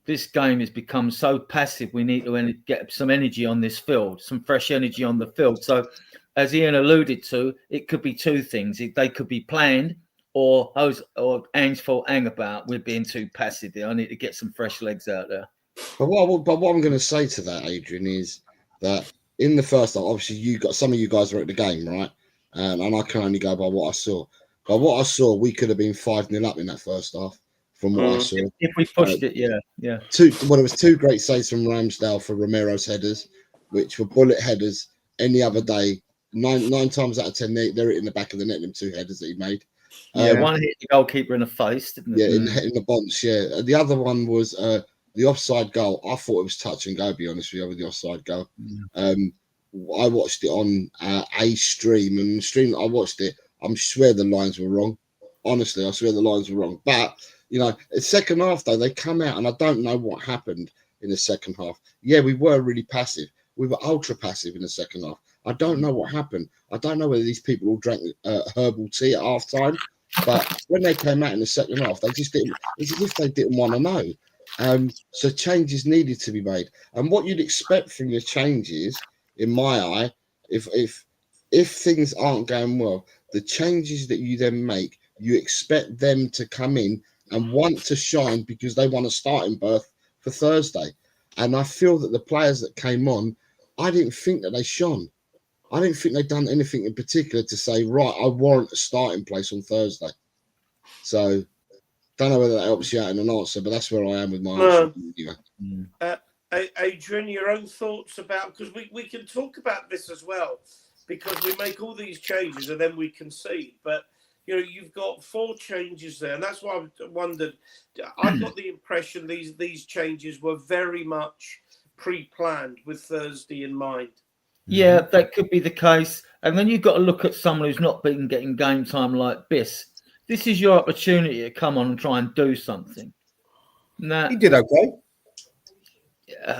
this game has become so passive. We need to get some energy on this field, some fresh energy on the field. So, as Ian alluded to, it could be two things. They could be planned, or Ang's fault about we're being too passive there. I need to get some fresh legs out there. But what I'm going to say to that, Adrian, is that in the first half, obviously some of you guys were at the game, right? And I can only go by what I saw. By what I saw, we could have been 5-0 up in that first half. From what I saw, if we pushed it, yeah. It was 2 great saves from Ramsdale for Romero's headers, which were bullet headers. Any other day, nine times out of 10, they're in the back of the net. Them 2 headers that he made. Yeah, one hit the goalkeeper in the face, didn't it? Yeah, in the bounce. Yeah, the other one was the offside goal. I thought it was touch and go. Be honest with you, with the offside goal. I watched it on a stream, and the stream I watched it, I swear the lines were wrong. Honestly, I swear the lines were wrong. But you know, the second half though, they come out, and I don't know what happened in the second half. Yeah, we were really passive. We were ultra passive in the second half. I don't know what happened. I don't know whether these people all drank herbal tea at half time. But when they came out in the second half, they just didn't. It's as if they didn't want to know. So changes needed to be made. And what you'd expect from your changes, in my eye, if things aren't going well, the changes that you then make, you expect them to come in and want to shine because they want a starting berth for Thursday. And I feel that the players that came on, I didn't think that they shone. I didn't think they'd done anything in particular to say, right, I warrant a starting place on Thursday. So, don't know whether that helps you out in an answer, but that's where I am with my answer. Adrian, your own thoughts about, because we can talk about this as well, because we make all these changes and then we concede. But, you know, you've got 4 changes there. And that's why I wondered, I got the impression these changes were very much pre-planned with Thursday in mind. Yeah, that could be the case. And then you've got to look at someone who's not been getting game time like Biss. This is your opportunity to come on and try and do something. Now, He did okay.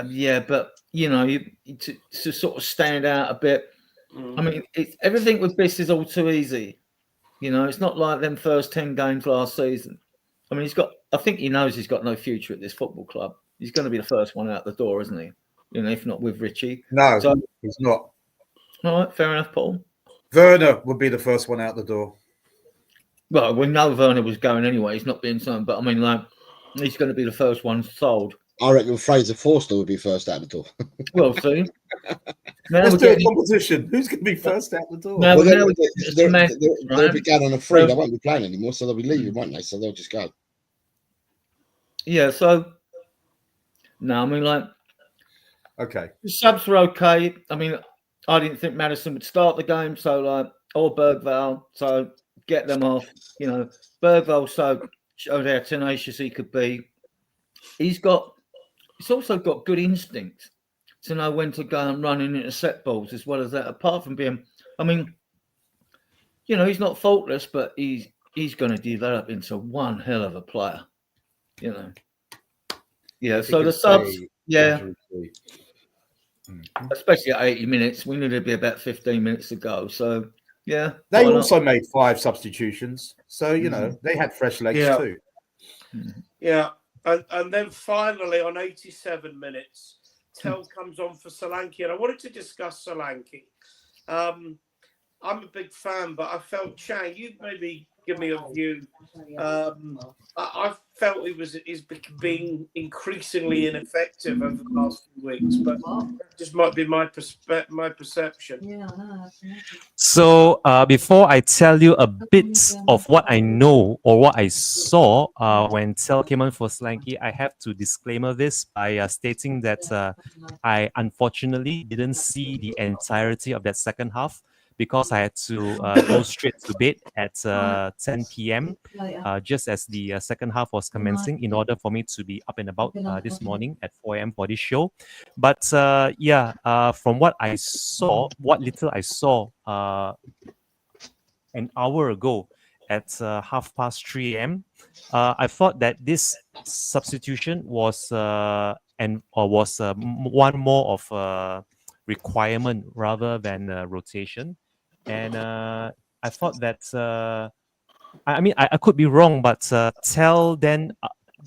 Yeah, but, you know, to sort of stand out a bit. I mean, everything with Biss is all too easy. You know, it's not like them first 10 games last season. I mean, I think he knows he's got no future at this football club. He's going to be the first one out the door, isn't he? You know, if not with Richie. No, he's not. All right, fair enough, Paul. Werner would be the first one out the door. Well, we know Werner was going anyway. He's not being signed, but I mean, like, he's going to be the first one sold. I reckon Fraser Forster would be first out the door. Well, see. Now Let's do a competition. Who's going to be first out the door? Now, Well, now they'll be going on a free. They won't be playing anymore, so they'll be leaving, won't they? So they'll just go. Yeah, so, no, I mean, like, okay. the subs were okay. I mean, I didn't think Maddison would start the game, so, like, or Bergvall, so get them off. You know, Bergvall showed how tenacious he could be. He's also got good instinct to know when to go and run and intercept balls as well as that. Apart from being, I mean, you know, he's not faultless, but he's going to develop into one hell of a player. You know. Yeah, so the subs, yeah. Especially at 80 minutes. We knew there'd be about 15 minutes to go. So, yeah. They also made 5 substitutions. So, you know, they had fresh legs too. Yeah. And then finally, on 87 minutes, Tell comes on for Solanke. And I wanted to discuss Solanke. I'm a big fan, but I felt, Chang, you maybe give me a view. I felt he's being increasingly ineffective over the last few weeks, but that just might be my perception. So before I tell you a bit of what I know or what I saw when Tell came on for Solanke, I have to disclaimer this by stating that I unfortunately didn't see the entirety of that second half, because I had to go straight to bed at 10 p.m. Just as the second half was commencing, in order for me to be up and about this morning at 4 a.m. for this show. But from what I saw, what little I saw an hour ago at 3:30 a.m., I thought that this substitution was one more of a requirement rather than rotation. And I thought that, I could be wrong, but Tell then,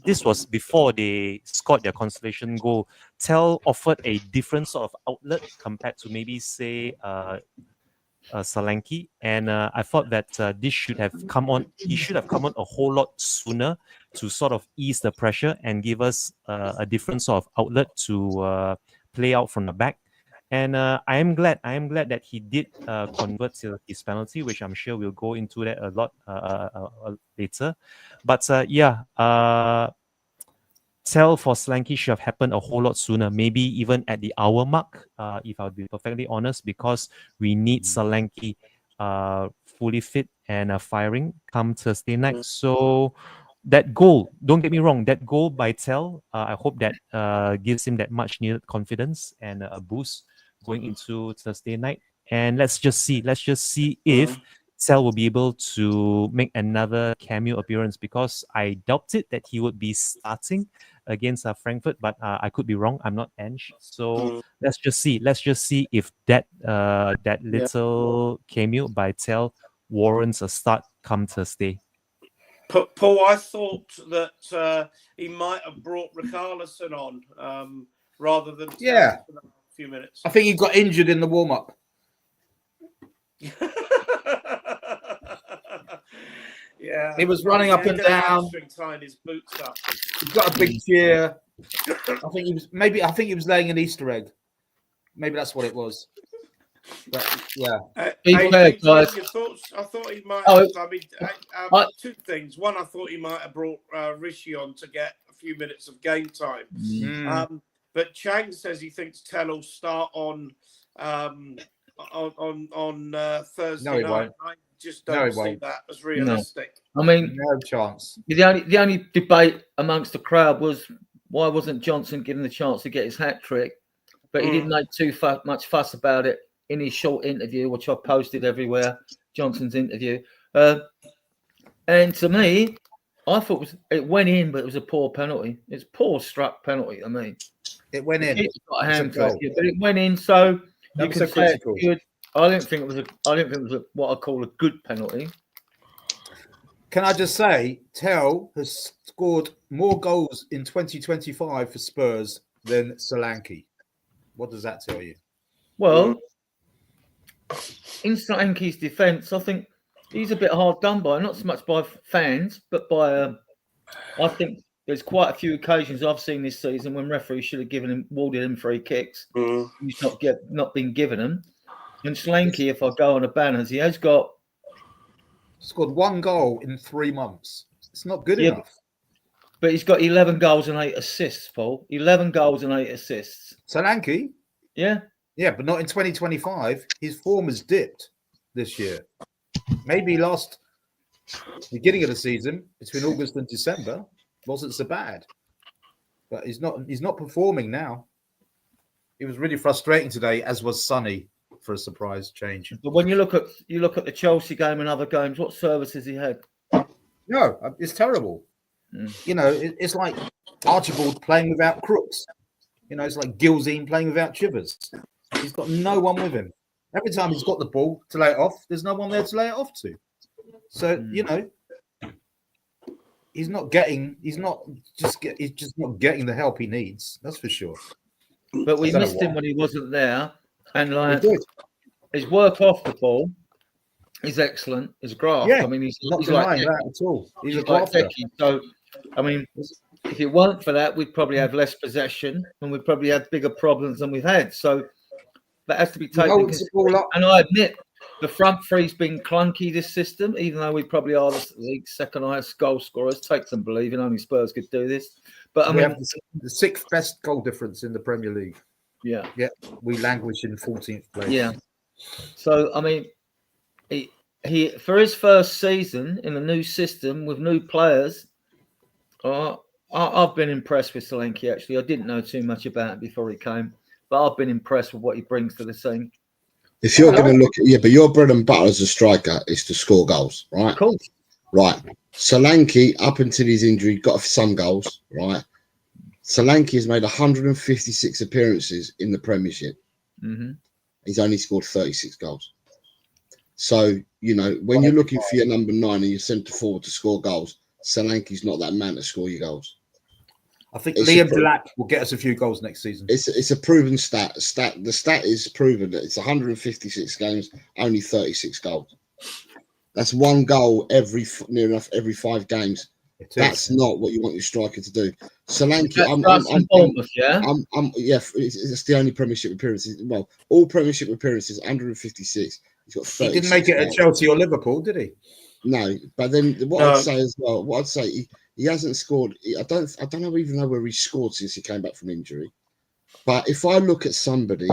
this was before they scored their consolation goal. Tell offered a different sort of outlet compared to maybe, say, Solanke. And I thought that this should have come on. He should have come on a whole lot sooner to sort of ease the pressure and give us a different sort of outlet to play out from the back. And I am glad that he did convert his penalty, which I'm sure we'll go into that a lot later. But Tell for Solanke should have happened a whole lot sooner, maybe even at the hour mark, if I'll be perfectly honest, because we need Solanke fully fit and firing come Thursday night. So that goal, don't get me wrong, that goal by Tell, I hope that gives him that much needed confidence and a boost going into Thursday night. And let's just see if Tell will be able to make another cameo appearance, because I doubted that he would be starting against Frankfurt, but I could be wrong. I'm not Ange, so let's just see if that little cameo by Tell warrants a start come Thursday. Paul, I thought that he might have brought Richarlison on rather than Yeah. for a few minutes. I think he got injured in the warm-up. Yeah, He was running up and down. Tying his boots up. He's got a big cheer. I think he was laying an Easter egg. Maybe that's what it was. But yeah. Guys. Your thoughts? I thought he might. Oh, I mean, two things. One, I thought he might have brought Rishi on to get a few minutes of game time. But Chang says he thinks Tell will start on Thursday No, he night. won't. I just don't see that as realistic. I mean, no chance. The only debate amongst the crowd was why wasn't Johnson given the chance to get his hat trick, but he didn't make too much fuss about it in his short interview, which I posted everywhere. Johnson's interview, and to me, I thought it went in, but it was a poor penalty. It's poor struck penalty. I mean, it went in. It's got a hand to it, but it went in. So you can say it's good. I didn't think it was what I call a good penalty. Can I just say, Tell has scored more goals in 2025 for Spurs than Solanke. What does that tell you? Well, in Solanke's defence, I think he's a bit hard done by, not so much by fans, but by. I think there's quite a few occasions I've seen this season when referees should have awarded him free kicks. He's not been given them. And Solanke, if I go on the banners, he has scored 1 goal in 3 months. It's not good enough. But he's got 11 goals and 8 assists, Paul. 11 goals and 8 assists. Solanke? Yeah. Yeah, but not in 2025. His form has dipped this year. Maybe last beginning of the season, between August and December, wasn't so bad. But he's not performing now. It was really frustrating today, as was Sonny, for a surprise change. But when you look at the Chelsea game and other games, what service has he had? No, it's terrible. You know, it's like Archibald playing without Crooks. You know, it's like Gilzine playing without Chivers. He's got no one with him. Every time he's got the ball to lay it off, there's no one there to lay it off to. So, you know, he's just not getting the help he needs. That's for sure. But we missed him when he wasn't there. And like his work off the ball is excellent. His graft. Yeah, I mean, he's not like that at all. He's a like grafter. Becky. So, I mean, if it weren't for that, we'd probably have less possession and we'd probably have bigger problems than we've had. So that has to be taken. And I admit the front three's been clunky this system, even though we probably are the league's second highest goal scorers. Take some believing. Only Spurs could do this. But I mean, have the 6th best goal difference in the Premier League. Yeah. We languish in 14th place. Yeah. So I mean, he for his first season in a new system with new players, I've been impressed with Solanke. Actually, I didn't know too much about him before he came, but I've been impressed with what he brings to the team. If you're going to look at but your bread and butter as a striker is to score goals, right? Cool. Right. Solanke, up until his injury, got some goals, right? Solanke has made 156 appearances in the Premiership. Mm-hmm. He's only scored 36 goals. So, you know, when you're looking for your number 9 and you're centre forward to score goals, Solanke's not that man to score your goals. I think Liam Delap will get us a few goals next season. It's a proven stat. The stat is proven that it's 156 games, only 36 goals. That's 1 goal near enough every 5 games. That's not what you want your striker to do. Solanke, it's the only Premiership appearances. Well, all Premiership appearances, 156. He's got 36. He didn't make it at Chelsea or Liverpool, did he? No, but then I'd say as well, he hasn't scored. I don't even know where he scored since he came back from injury. But if I look at somebody,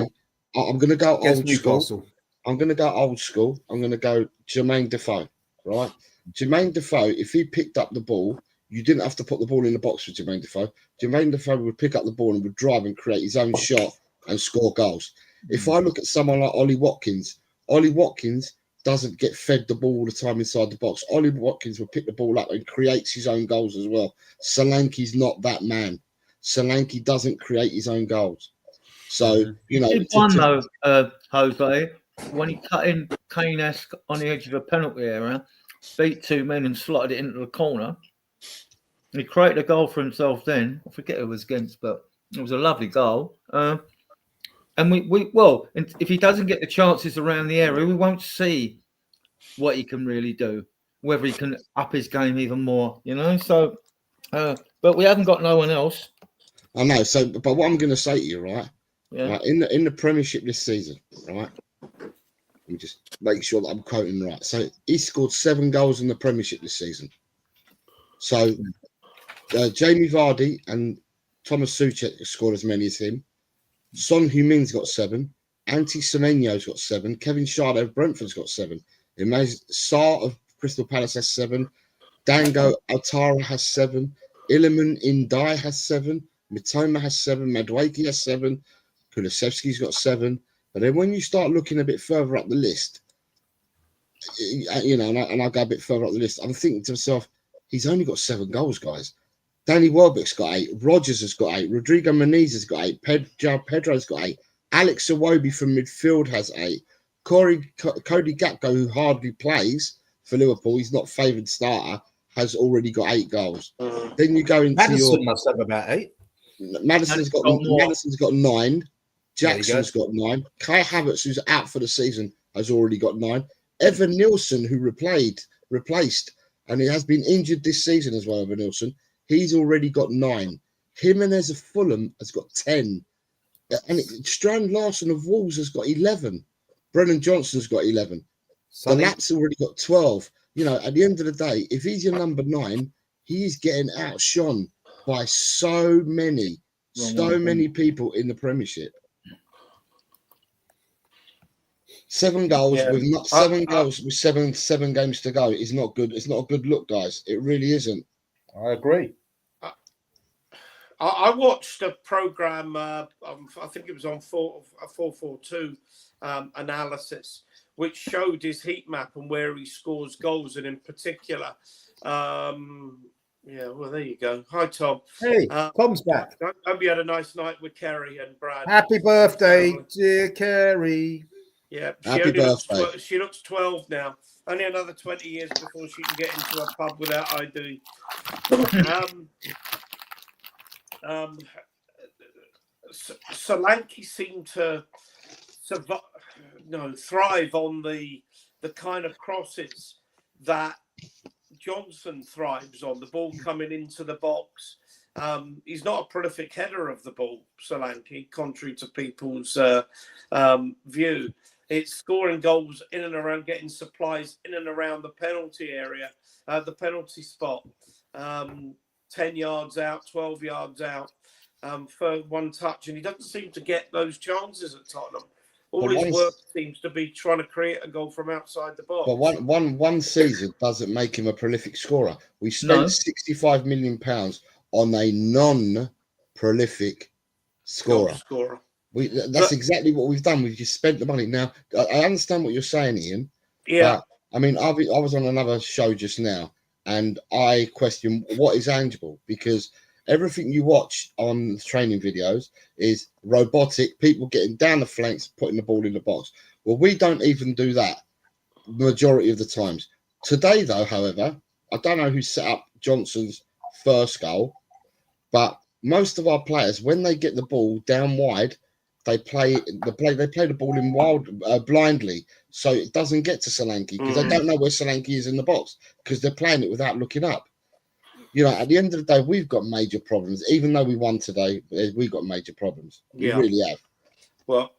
I'm going to go old school. I'm going to go old school. I'm going to go Jermaine Defoe. right? Jermaine Defoe, if he picked up the ball, you didn't have to put the ball in the box for Jermaine Defoe. Jermaine Defoe would pick up the ball and would drive and create his own shot and score goals. If I look at someone like Ollie Watkins doesn't get fed the ball all the time inside the box. Ollie Watkins will pick the ball up and creates his own goals as well. Solanke's not that man. Solanke doesn't create his own goals. So, you know... Jose, when he cut in Kane-esque on the edge of a penalty area, beat two men and slotted it into the corner. He created a goal for himself then. I forget who it was against, but it was a lovely goal. And if he doesn't get the chances around the area, we won't see what he can really do, whether he can up his game even more, you know. So, but we haven't got no one else. I know. So, but what I'm going to say to you, right? Yeah. Right, in the Premiership this season, right? Let me just make sure that I'm quoting right. So he scored 7 goals in the Premiership this season. So Jamie Vardy and Thomas Soucek scored as many as him. Son Heung-min's got 7. Ante Semenyo's got 7. Kevin Schade of Brentford's got 7. Sarr of Crystal Palace has 7. Dango Altara has 7. Iliman Indai has 7. Mitoma has 7. Madueke has 7. Kulusevski's got 7. But then when you start looking a bit further up the list, you know, and I go a bit further up the list, I'm thinking to myself, he's only got 7 goals, guys. Danny Welbeck's got 8. Rogers has got 8. Rodrigo Muniz has got 8. Pedro's got 8. Alex Iwobi from midfield has 8. Cody Gakpo, who hardly plays for Liverpool, he's not favoured starter, has already got 8 goals. Then you go into Maddison must have about 8. Madison's got 9. Jackson's got 9. Kai Havertz, who's out for the season, has already got 9. Evan Nilsson, who replaced, and he has been injured this season as well, Evan Nilsson, he's already got 9. Jimenez of Fulham has got 10. And Strand Larson of Wolves has got 11. Brennan Johnson's got 11. Lap's already got 12. You know, at the end of the day, if he's your number 9, he's getting outshone by so many people in the Premiership. 7 goals with 7 goals with seven games to go is not good. It's not a good look, guys. It really isn't. I agree. I watched a program. I think it was on 442 analysis, which showed his heat map and where he scores goals, and in particular, well, there you go. Hi, Tom. Hey, Tom's back. Hope you had a nice night with Kerry and Brad. Happy birthday, dear Kerry. Yeah, Happy birthday. She looks 12 now. Only another 20 years before she can get into a pub without ID. Solanke seemed to thrive on the kind of crosses that Johnson thrives on, the ball coming into the box. He's not a prolific header of the ball, Solanke, contrary to people's view. It's scoring goals in and around, getting supplies in and around the penalty area, the penalty spot, 10 yards out, 12 yards out for one touch. And he doesn't seem to get those chances at Tottenham. All his work seems to be trying to create a goal from outside the box. But one season doesn't make him a prolific scorer. We spent £65 million on a non-prolific scorer. That's exactly what we've done. We've just spent the money. Now, I understand what you're saying, Ian. Yeah. But, I mean, I was on another show just now, and I question what is tangible, because everything you watch on training videos is robotic, people getting down the flanks, putting the ball in the box. Well, we don't even do that majority of the times. Today, though, however, I don't know who set up Johnson's first goal, but most of our players, when they get the ball down wide, they play the ball in blindly, so it doesn't get to Solanke, because they don't know where Solanke is in the box, because they're playing it without looking up. You know, at the end of the day, we've got major problems. Even though we won today, we've got major problems. We really have. Well,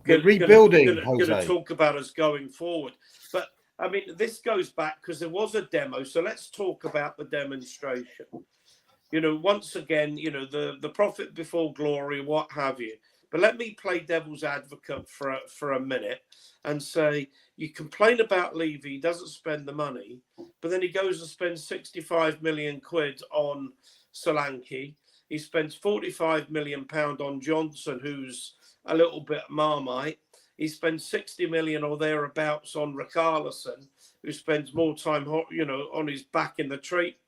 rebuilding. Going to talk about us going forward, but I mean, this goes back because there was a demo. So let's talk about the demonstration. You know, once again, you know, the profit before glory, what have you. But let me play devil's advocate for a minute and say, you complain about Levy, he doesn't spend the money, but then he goes and spends 65 million quid on Solanke. He spends 45 million pound on Johnson, who's a little bit Marmite. He spends 60 million or thereabouts on Richarlison, who spends more time, on his back in the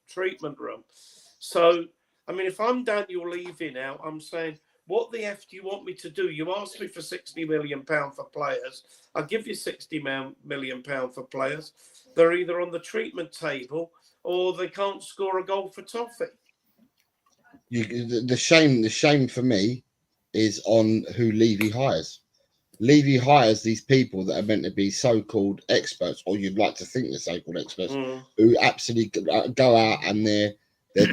treatment room. So, I mean, if I'm Daniel Levy now, I'm saying, what the F do you want me to do? You asked me for 60 million pound for players. I'll give you 60 million pound for players. They're either on the treatment table or they can't score a goal for toffee. The shame for me is on who Levy hires. Levy hires these people that are meant to be so-called experts, or you'd like to think they're so-called experts, who absolutely go out and their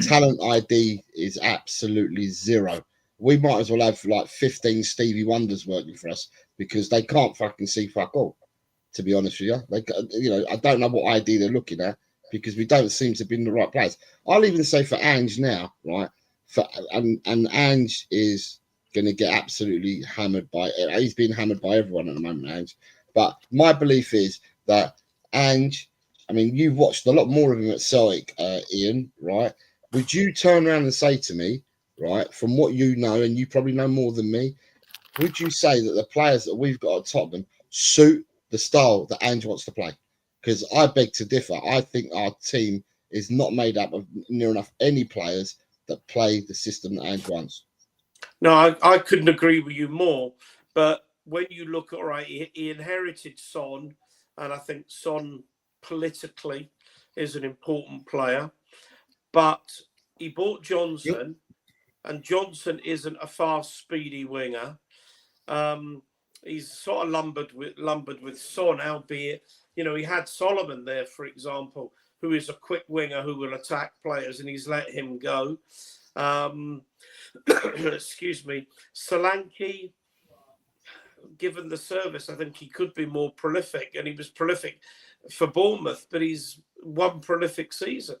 talent ID is absolutely zero. We might as well have like 15 Stevie Wonders working for us because they can't fucking see fuck all. To be honest with you, I don't know what ID they're looking at because we don't seem to be in the right place. I'll even say for Ange now, right? And Ange is going to get absolutely hammered by. He's being hammered by everyone at the moment, Ange. But my belief is that Ange. I mean, you've watched a lot more of him at Celtic, Ian, right? Would you turn around and say to me, right, from what you know, and you probably know more than me, would you say that the players that we've got at Tottenham suit the style that Ange wants to play? Because I beg to differ. I think our team is not made up of near enough any players that play the system that Ange wants. No, I couldn't agree with you more. But when you look, all right, he inherited Son, and I think Son politically is an important player. But he bought Johnson, and Johnson isn't a fast, speedy winger. He's sort of lumbered with Son, albeit, he had Solomon there, for example, who is a quick winger who will attack players, and he's let him go. Excuse me. Solanke, given the service, I think he could be more prolific, and he was prolific for Bournemouth, but he's one prolific season.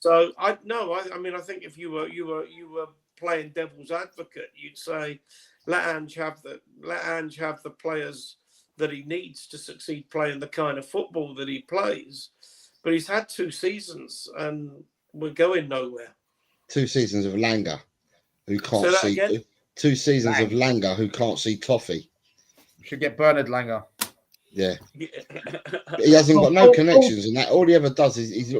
So I think if you were playing devil's advocate, you'd say let Ange have the players that he needs to succeed playing the kind of football that he plays. But he's had 2 seasons and we're going nowhere. 2 seasons of Langer, who can't see. Again? 2 seasons of Langer, who can't see toffee. Should get Bernard Langer. Yeah. He hasn't got no connections, and that all he ever does is he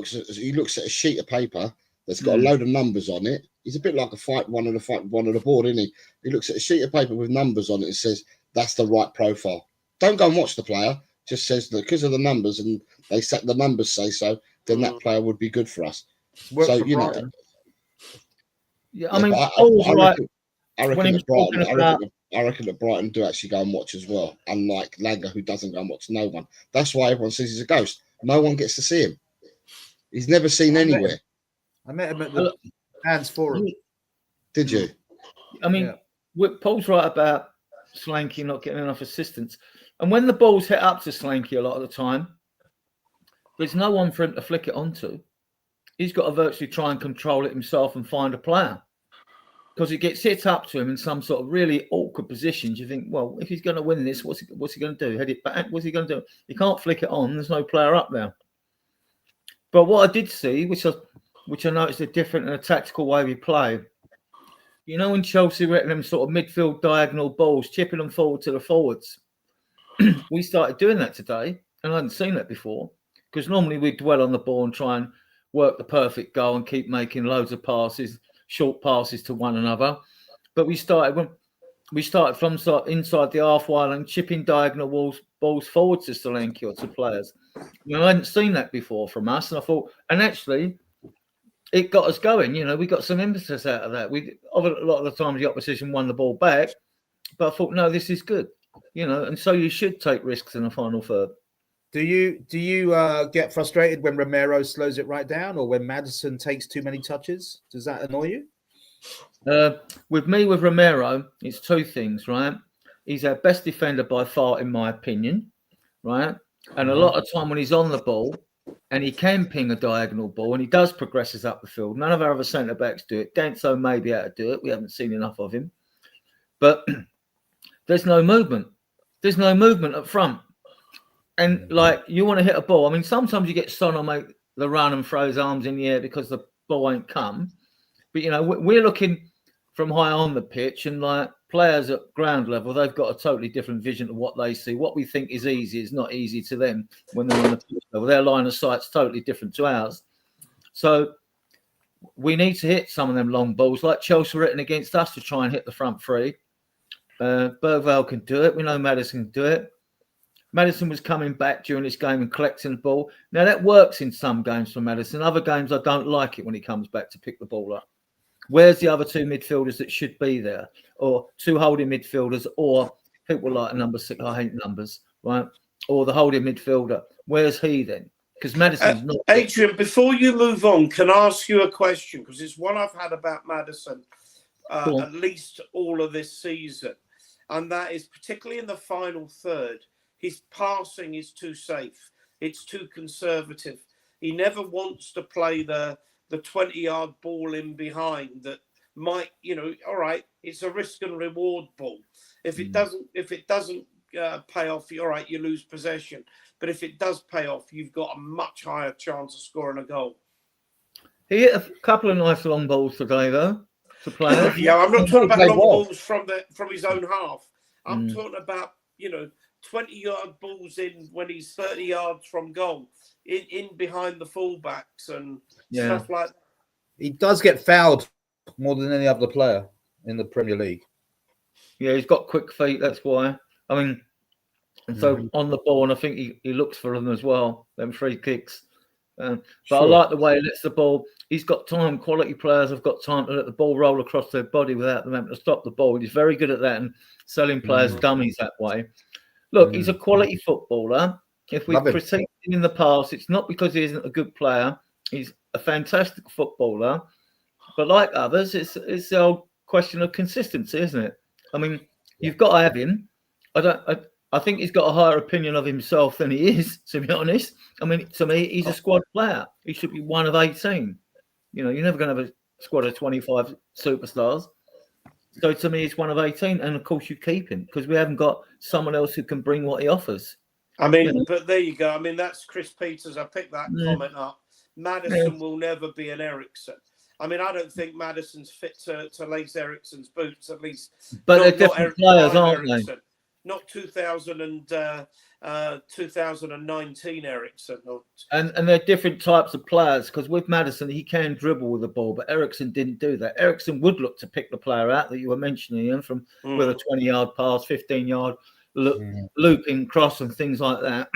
looks at a sheet of paper that's got a load of numbers on it. He's a bit like one on the board, isn't he? He looks at a sheet of paper with numbers on it and says that's the right profile. Don't go and watch the player. Just says that because of the numbers, and they set the numbers say so, then that player would be good for us. So yeah, I mean, I reckon that Brighton do actually go and watch as well, unlike Langer, who doesn't go and watch no one. That's why everyone says he's a ghost. No one gets to see him. He's never seen anywhere. I met him at the Hands Forum. Did you? I mean, Paul's right about Solanke not getting enough assistance. And when the ball's hit up to Solanke a lot of the time, there's no one for him to flick it onto. He's got to virtually try and control it himself and find a player. Because it gets hit up to him in some sort of really awkward positions. You think, well, if he's going to win this, what's he going to do? Head it back? What's he going to do? He can't flick it on. There's no player up there. But what I did see, which I noticed a different and a tactical way we play. When Chelsea were them sort of midfield diagonal balls, chipping them forward to the forwards. We started doing that today, and I hadn't seen that before. Because normally we dwell on the ball and try and work the perfect goal and keep making loads of passes, short passes to one another. But we started from inside the half-wide line, chipping diagonal balls forward to Solanke or to players. I hadn't seen that before from us, and I thought, and actually, it got us going. We got some impetus out of that. A lot of the times the opposition won the ball back, but I thought, no, this is good. And so you should take risks in the final third. Do you get frustrated when Romero slows it right down, or when Maddison takes too many touches? Does that annoy you? With Romero, it's 2 things, right? He's our best defender by far, in my opinion, right? And a lot of time when he's on the ball, and he can ping a diagonal ball, and he does progresses up the field. None of our other centre backs do it. Danso may be able to do it. We haven't seen enough of him, but there's no movement. There's no movement up front. And like you want to hit a ball. I mean, sometimes you get Son will make the run and throw his arms in the air because the ball ain't come. But you know, we're looking from high on the pitch, and like players at ground level, they've got a totally different vision of what they see. What we think is easy is not easy to them when they're on the pitch level. Their line of sight's totally different to ours. So we need to hit some of them long balls, like Chelsea written against us, to try and hit the front three. Bergvall can do it. We know Maddison can do it. Maddison was coming back during this game and collecting the ball. Now, that works in some games for Maddison. Other games, I don't like it when he comes back to pick the ball up. Where's the other two midfielders that should be there? Or two holding midfielders, or people like a number 6, I hate numbers, right? Or the holding midfielder. Where's he then? Because Maddison's not... Adrian, before you move on, can I ask you a question? Because it's one I've had about Maddison at least all of this season. And that is particularly in the final third. His passing is too safe. It's too conservative. He never wants to play the 20-yard ball in behind that might, you know, all right, it's a risk and reward ball. If it doesn't pay off, all right, you lose possession. But if it does pay off, you've got a much higher chance of scoring a goal. He hit a couple of nice long balls today, though, to players. Yeah, I'm not talking about long balls from his own half. I'm talking about, you know, 20-yard balls in when he's 30 yards from goal, in behind the fullbacks and stuff like that. He does get fouled more than any other player in the Premier League. Yeah, he's got quick feet, that's why. I mean, and so on the ball, and I think he looks for them as well, them free kicks. But I like the way he lets the ball. He's got time. Quality players have got time to let the ball roll across their body without them having to stop the ball. He's very good at that and selling players dummies that way. Look, he's a quality footballer. If we've critiqued him in the past, it's not because he isn't a good player. He's a fantastic footballer. But like others, it's the old question of consistency, isn't it? I mean, you've got to have him. I think he's got a higher opinion of himself than he is, to be honest. I mean, to me, he's a squad player. He should be one of 18. You know, you're never going to have a squad of 25 superstars. So to me, it's one of 18. And of course, you keep him because we haven't got someone else who can bring what he offers. I mean, but there you go. I mean, that's Chris Peters. I picked that comment up. Maddison will never be an Eriksen. I mean, I don't think Maddison's fit to lace Eriksen's boots, at least. But they're different players, aren't they? Not 2019 Eriksen. And they're different types of players because with Maddison, he can dribble with the ball, but Eriksen didn't do that. Eriksen would look to pick the player out that you were mentioning him from with a 20-yard pass, 15-yard looping cross and things like that.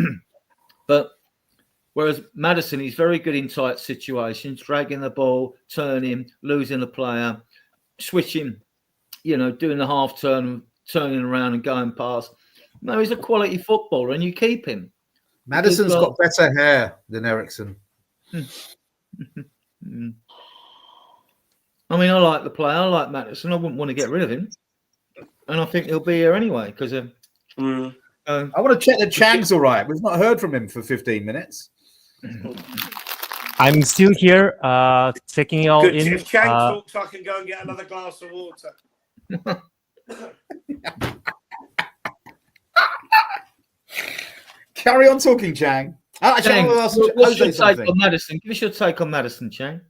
But whereas Maddison, he's very good in tight situations, dragging the ball, turning, losing the player, switching, you know, doing the half turn, turning around and going past. No, he's a quality footballer and you keep him. Maddison's got better hair than Eriksen. I mean, I like the player. I like Maddison. I wouldn't want to get rid of him. And I think he'll be here anyway because I want to check that Chang's all right. We've not heard from him for 15 minutes. I'm still here, checking it all in. If Chang talks, I can go and get another glass of water. Carry on talking, Chang. Chang, what's your take on Maddison? Give us your take on Maddison, Chang.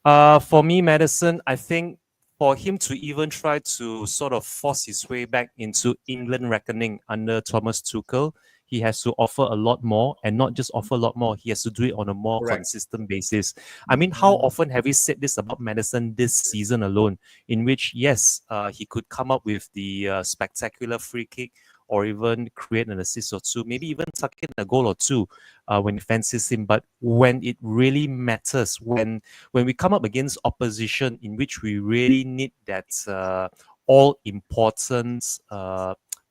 For me, Maddison, I think for him to even try to sort of force his way back into England reckoning under Thomas Tuchel, he has to offer a lot more, and not just offer a lot more, he has to do it on a more consistent basis. I mean, how often have we said this about Maddison this season alone, in which, yes, he could come up with the spectacular free kick or even create an assist or two, maybe even tuck in a goal or two when it fancies him. But when it really matters, when we come up against opposition in which we really need that all-important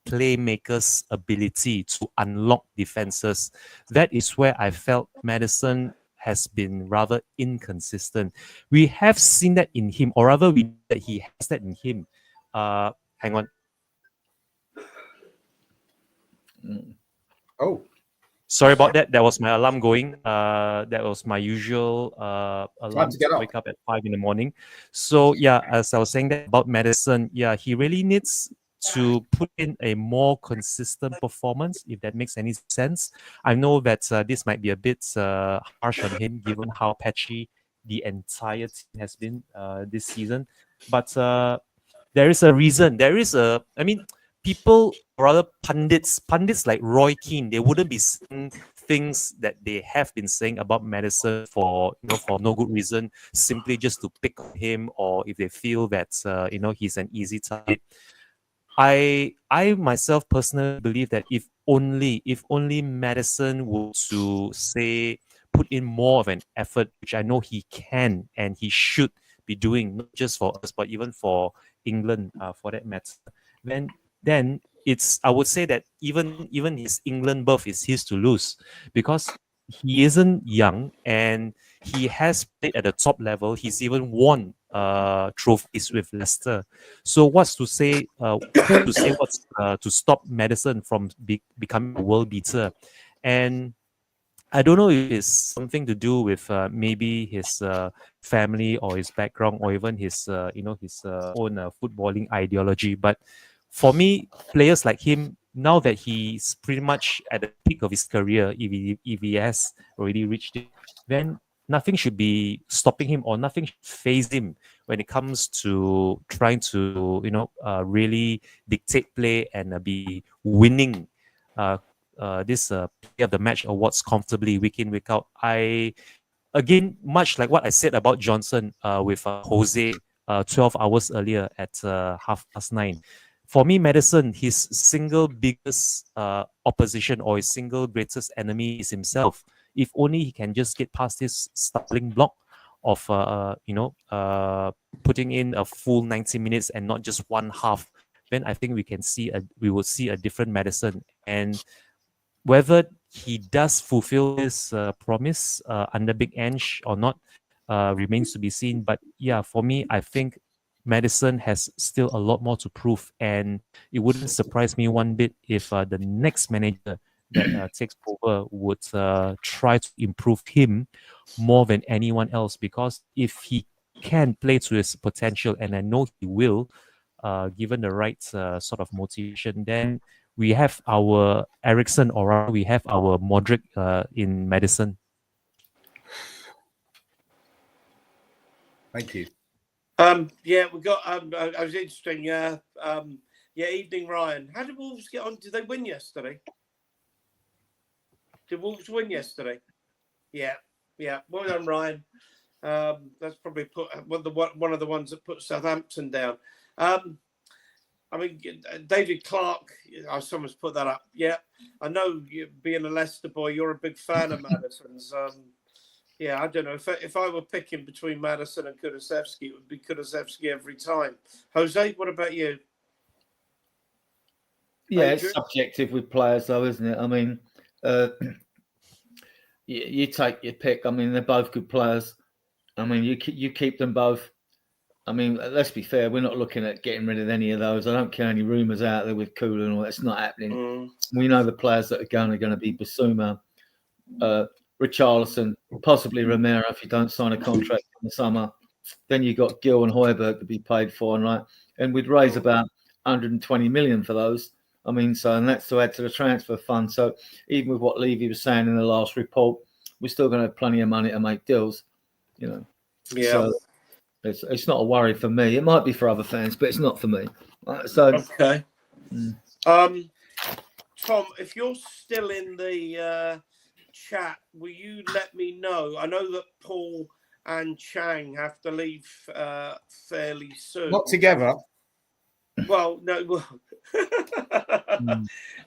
playmakers' ability to unlock defenses, that is where I felt Maddison has been rather inconsistent. We have seen that in him, or rather, that he has that in him. Hang on. Oh, sorry about that. That was my alarm going. That was my usual alarm to wake up at 5 in the morning. So yeah, as I was saying that about Maddison, yeah, he really needs to put in a more consistent performance, if that makes any sense. I know that this might be a bit harsh on him, given how patchy the entire team has been this season. But there is a reason. I mean, people, or rather pundits like Roy Keane, they wouldn't be saying things that they have been saying about Madison for no good reason, simply just to pick on him, or if they feel that he's an easy target. I myself personally believe that if only Madison were to say put in more of an effort, which I know he can and he should be doing, not just for us but even for England, for that matter, then I would say that even his England berth is his to lose, because he isn't young and he has played at the top level. He's even won trophies with Leicester. So what's to say? What's to stop Madison from becoming a world beater? And I don't know if it's something to do with maybe his family or his background, or even his own footballing ideology. But for me, players like him, now that he's pretty much at the peak of his career, if he has already reached it, then nothing should be stopping him, or nothing should phase him when it comes to trying to really dictate play and be winning this play of the match awards comfortably week in, week out. Again, much like what I said about Johnson with Jose 12 hours earlier at 9:30. For me, Madison, his single biggest opposition, or his single greatest enemy, is himself. If only he can just get past this stumbling block of putting in a full 90 minutes and not just one half, then I think we will see a different Madison. And whether he does fulfill his promise under Big Ange or not remains to be seen. But yeah, for me, I think Madison has still a lot more to prove, and it wouldn't surprise me one bit if the next manager that takes over would try to improve him more than anyone else. Because if he can play to his potential, and I know he will, given the right sort of motivation, then we have our Ericsson, or we have our Modric in Madison. Thank you. Yeah, we got. I was interesting. Yeah, evening, Ryan. How did Wolves get on? Did they win yesterday? Did Wolves win yesterday? Yeah. Well done, Ryan. That's probably one of the ones that put Southampton down. I mean, David Clark, someone's put that up. Yeah, I know you, being a Leicester boy, you're a big fan of Madison's. Yeah, I don't know. If I were picking between Madison and Kulusevski, it would be Kulusevski every time. Jose, what about you? Yeah, it's subjective with players, though, isn't it? I mean, you take your pick. I mean, they're both good players. I mean, you keep them both. I mean, let's be fair. We're not looking at getting rid of any of those. I don't care any rumours out there with Kula and all. That's not happening. We know the players that are going to be Basuma, Richarlison, possibly Romero if you don't sign a contract in the summer. Then you got Gill and Højbjerg to be paid for, and we'd raise about 120 million for those. I mean, and that's to add to the transfer fund. So even with what Levy was saying in the last report, we're still going to have plenty of money to make deals. Yeah. So it's not a worry for me. It might be for other fans, but it's not for me. Okay. Tom, if you're still in the chat, will you let me know? I know that Paul and Chang have to leave fairly soon. Not together. Well, no.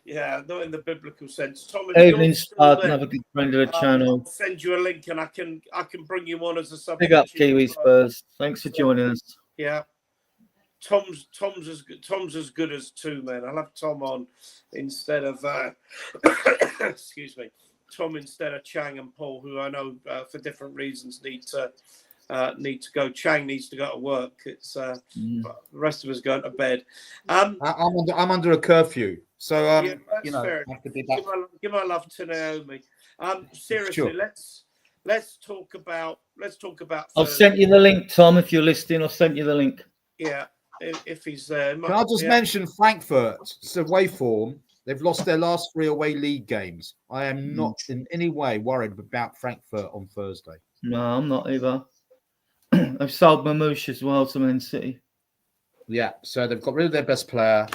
Yeah, not in the biblical sense. Tom, Evening, Spud, another good friend of the channel. I'll send you a link, and I can bring you on as a substitute. Big up Kiwi Spurs. Thanks for joining us. Yeah. Tom's as good as two, man. I'll have Tom on instead of excuse me, Tom instead of Chang and Paul, who I know for different reasons need to go. Chang needs to go to work. It's the rest of us going to bed. I'm under a curfew, so fair. I have to be back. Give my love to Naomi. Seriously, Sure. let's talk about. I've sent you the link, Tom. If you're listening, I've sent you the link. Yeah. if he's there. Can I just mention Frankfurt? It's away form. They've lost their last 3 away league games. I am not in any way worried about Frankfurt on Thursday. No, I'm not either. I've sold Mamouche as well to Man City. Yeah, so they've got rid of their best player.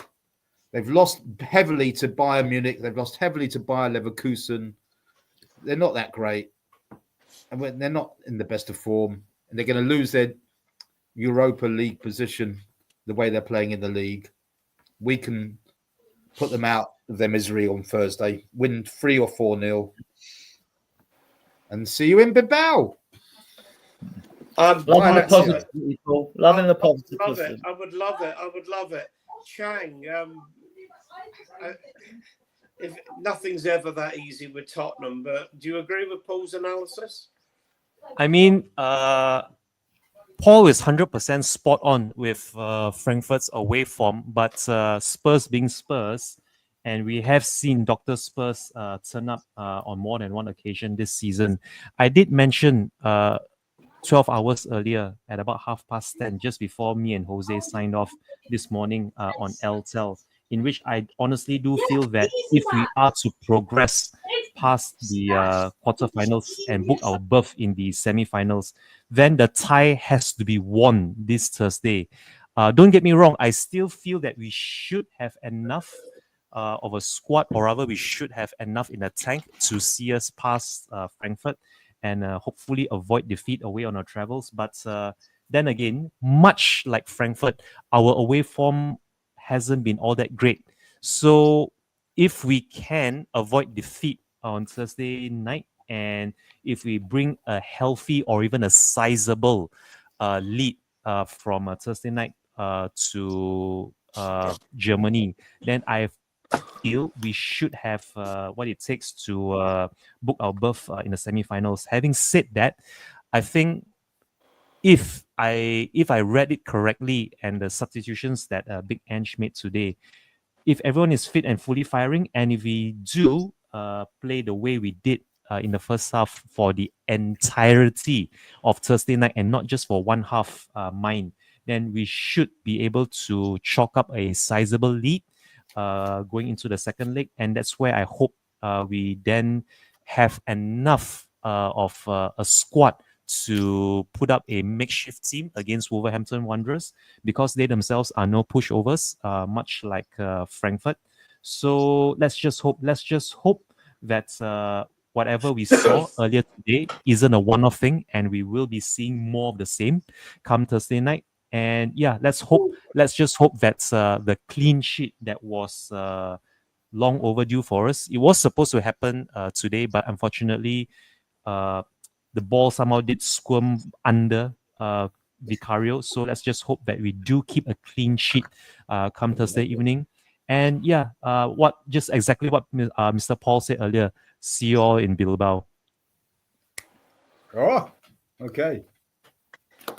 They've lost heavily to Bayern Munich. They've lost heavily to Bayer Leverkusen. They're not that great. And they're not in the best of form. And they're going to lose their Europa League position the way they're playing in the league. We can put them out of their misery on Thursday, win 3 or 4-0, and see you in Bilbao. Loving the positivity, Paul. Loving the positivity. I would love it. Chang, if nothing's ever that easy with Tottenham, but do you agree with Paul's analysis? I mean, Paul is 100% spot on with Frankfurt's away form, but Spurs being Spurs, and we have seen Dr. Spurs turn up on more than one occasion this season. I did mention 12 hours earlier at about 10:30, just before me and Jose signed off this morning on LTEL, in which I honestly do feel that if we are to progress past the quarterfinals and book our berth in the semi-finals, then the tie has to be won this Thursday. Don't get me wrong, I still feel that we should have enough of a squad, or rather we should have enough in the tank to see us past Frankfurt and hopefully avoid defeat away on our travels. But then again, much like Frankfurt, our away form hasn't been all that great. So if we can avoid defeat on Thursday night, and if we bring a healthy or even a sizable lead from Thursday night to Germany, then I feel we should have what it takes to book our berth in the semi-finals. Having said that, I think if I read it correctly, and the substitutions that Big Ange made today, if everyone is fit and fully firing, and if we do play the way we did in the first half for the entirety of Thursday night and not just for one half mine, then we should be able to chalk up a sizable lead going into the second leg. And that's where I hope we then have enough of a squad to put up a makeshift team against Wolverhampton Wanderers, because they themselves are no pushovers, much like Frankfurt. So let's just hope that whatever we saw earlier today isn't a one-off thing, and we will be seeing more of the same come Thursday night. And yeah, let's just hope that the clean sheet that was long overdue for us, it was supposed to happen today, but unfortunately the ball somehow did squirm under Vicario. So let's just hope that we do keep a clean sheet come Thursday evening. And yeah, just exactly what Mr. Paul said earlier. See you all in Bilbao. Oh, okay.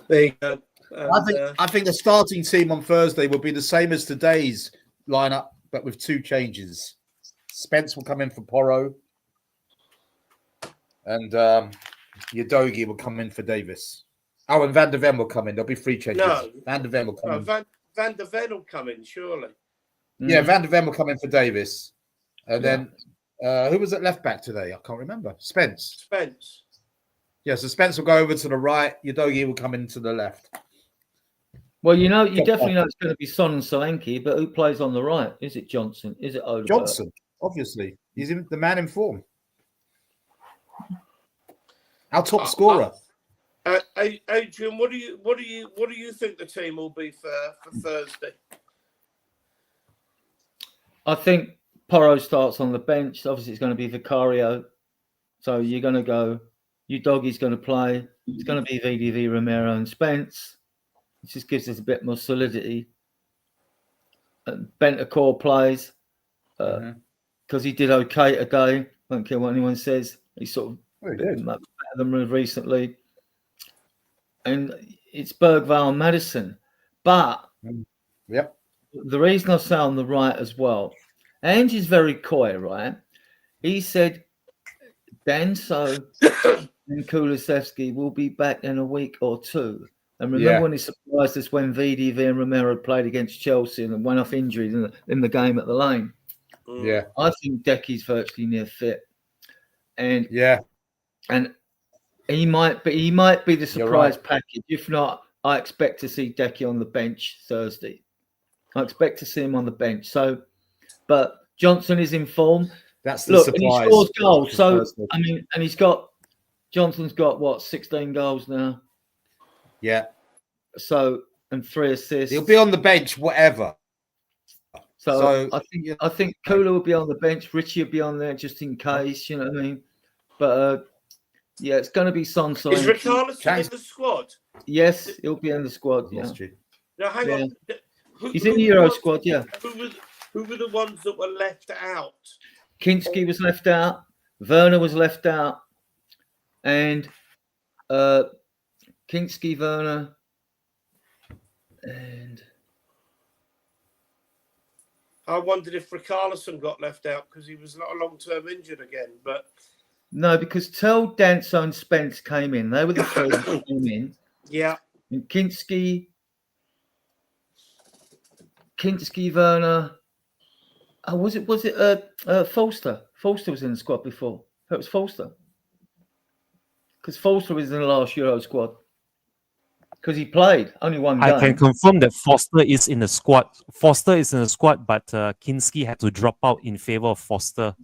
There you go. And, I think the starting team on Thursday will be the same as today's lineup, but with 2 changes. Spence will come in for Porro, and Udogie will come in for Davis. Oh, and Van der Ven will come in. There'll be 3 changes. No. Van der Ven will come in. Van der Ven will come in, surely. Yeah, Van der Ven will come in for Davis. And then, who was at left back today? I can't remember. Spence. Yeah, so Spence will go over to the right. Udogie will come into the left. Well, you definitely know it's going to be Son and Solanke, but who plays on the right? Is it Johnson? Is it Odegaard? Johnson, obviously. He's the man in form. Our top scorer. Adrian, what do you think the team will be for Thursday? I think Porro starts on the bench. Obviously, it's going to be Vicario. So you're going to go. Udogie's going to play. It's going to be VDV, Romero, and Spence. It just gives us a bit more solidity. Bentancur plays because he did okay today. Don't care what anyone says. He's sort of better than recently. And it's Bergvall and Madison. But the reason I say on the right as well, Ange is very coy, right? He said Danso and Kulusevski will be back in a week or 2. And remember Yeah. when he surprised us when VDV and Romero played against Chelsea and went off injured in the game at the Lane? Yeah. I think Decky's virtually near fit, and Yeah. he might be the surprise right. package. If not, I expect to see Decky on the bench Thursday. I expect to see him on the bench. So, but Johnson is in form. That's the Look, and he surprise. scores goals. for So Thursday. I mean, and Johnson's got what, 16 goals now. Yeah. So, and 3 assists. He'll be on the bench, whatever. So So, I think Kula will be on the bench. Richie will be on there just in case. You know what I mean? But yeah, it's going to be Son. Is Richarlison in the squad? Yes, he'll be in the squad. Yeah. Now hang on. He's in the Euro squad. Yeah. Who were the ones that were left out? Kinski was left out. Werner was left out, and Kinski, Werner, and I wondered if Richarlison got left out because he was not a long-term injured again. But no, because Tell, Danso, and Spence came in. They were the three that came in. Yeah. And Kinski, Werner. Oh, was it Forster? Forster was in the squad before. That was Forster. Because Forster was in the last Euro squad. Because he played only one game. I can confirm that Foster is in the squad. Foster is in the squad, but Kinski had to drop out in favor of Foster.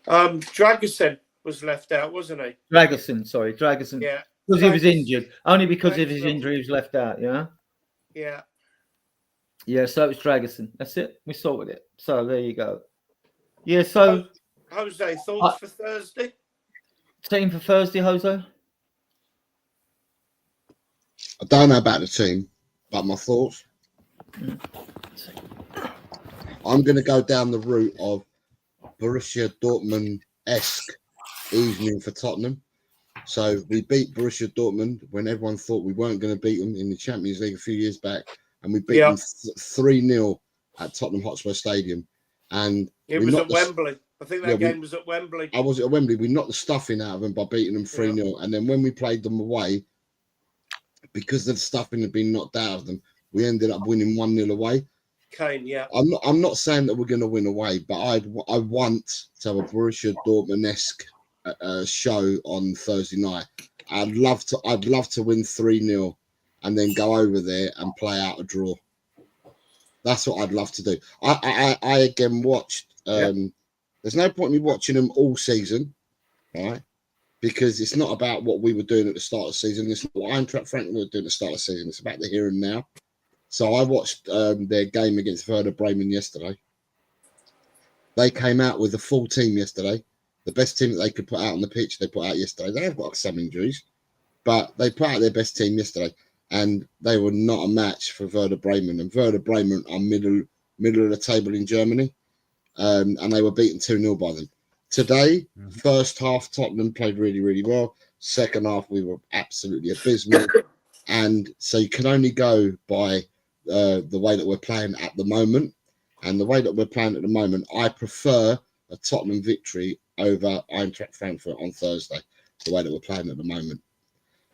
Dragusin was left out, wasn't he? Dragusin. Yeah. Because he was injured. Only because of his injury, he was left out, yeah? Yeah. Yeah, so it was Dragusin. That's it. We sorted it. So there you go. Yeah, so... Jose, thoughts for Thursday? Team for Thursday, Jose? I don't know about the team, but my thoughts. I'm going to go down the route of Borussia Dortmund-esque evening for Tottenham. So we beat Borussia Dortmund when everyone thought we weren't going to beat them in the Champions League a few years back, and we beat them 3-0 at Tottenham Hotspur Stadium. And it was at Wembley. I think that game was at Wembley. I was at Wembley. We knocked the stuffing out of them by beating them 3-0. And then when we played them away, because the stuffing had been knocked out of them, we ended up winning 1-0 away. Kane, yeah. I'm not saying that we're going to win away, but I want to have a Borussia Dortmund-esque show on Thursday night. I'd love to win 3-0 and then go over there and play out a draw. That's what I'd love to do. I again watched. There's no point in me watching them all season, right? Because it's not about what we were doing at the start of the season. It's not what Eintracht Frankfurt were doing at the start of the season. It's about the here and now. So I watched their game against Werder Bremen yesterday. They came out with a full team yesterday. The best team that they could put out on the pitch, they put out yesterday. They have got some injuries, but they put out their best team yesterday. And they were not a match for Werder Bremen. And Werder Bremen are middle of the table in Germany. And they were beaten 2-0 by them. Today, first half, Tottenham played really, really well. Second half, we were absolutely abysmal. And so you can only go by the way that we're playing at the moment. And the way that we're playing at the moment, I prefer a Tottenham victory over Eintracht Frankfurt on Thursday, the way that we're playing at the moment.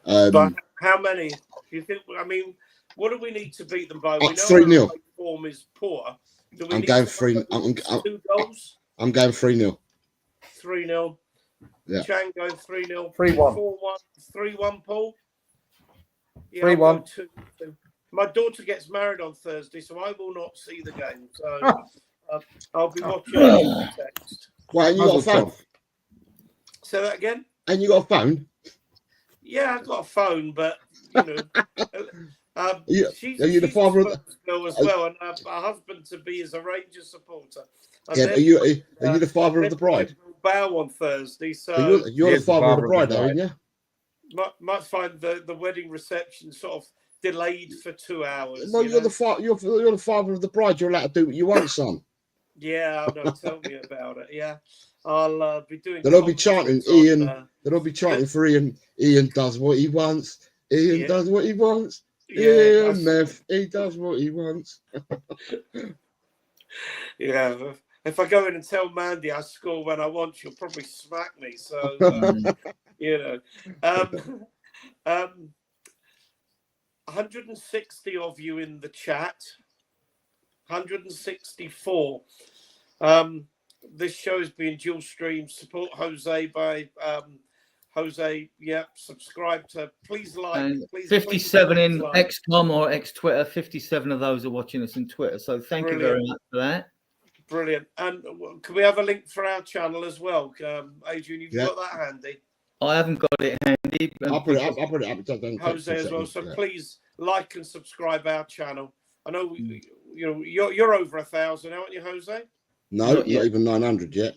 But how many do you think? I mean, what do we need to beat them by? We know 3-0. Form is poor. Do we I'm need going to 3. two goals? I'm going 3-0. 3-0. Yeah. Chang going 3-0. 3-1. 3-1, Paul. Yeah, 3-1. 2-2. My daughter gets married on Thursday, so I will not see the game. So I'll be watching the text. Well, and you got a phone. Say that again? And you got a phone? Yeah, I've got a phone, but you know, she's the father of the girl as well, and her husband to be is a Rangers supporter. And yeah, then, are you the father of the bride? Bow on Thursday, so you're the father of the bride, aren't you? Might find the wedding reception sort of delayed for 2 hours. Well, you're the father of the bride. You're allowed to do what you want, son. Yeah, I know. Tell me about it. Yeah, I'll be doing. They'll all be chanting Ian. They'll all be chanting for Ian. Ian does what he wants. Ian does what he wants. Yeah, Meth. He does what he wants. Yeah. If I go in and tell Mandy I score when I want, she'll probably smack me. So you know. 160 of you in the chat. 164. This show is being dual streamed. Support Jose by Jose. Yeah, subscribe to. Please like. And Please, 57 please in like. XCOM or X-Twitter. 57 of those are watching us in Twitter. So thank you very much for that. Brilliant. And can we have a link for our channel as well? Adrian, you've got that handy? I haven't got it handy. I'll put it up. I'll put it up. Don't Jose as well. So yeah. please like and subscribe our channel. I know you're over 1,000, aren't you, Jose? No, not even 900 yet.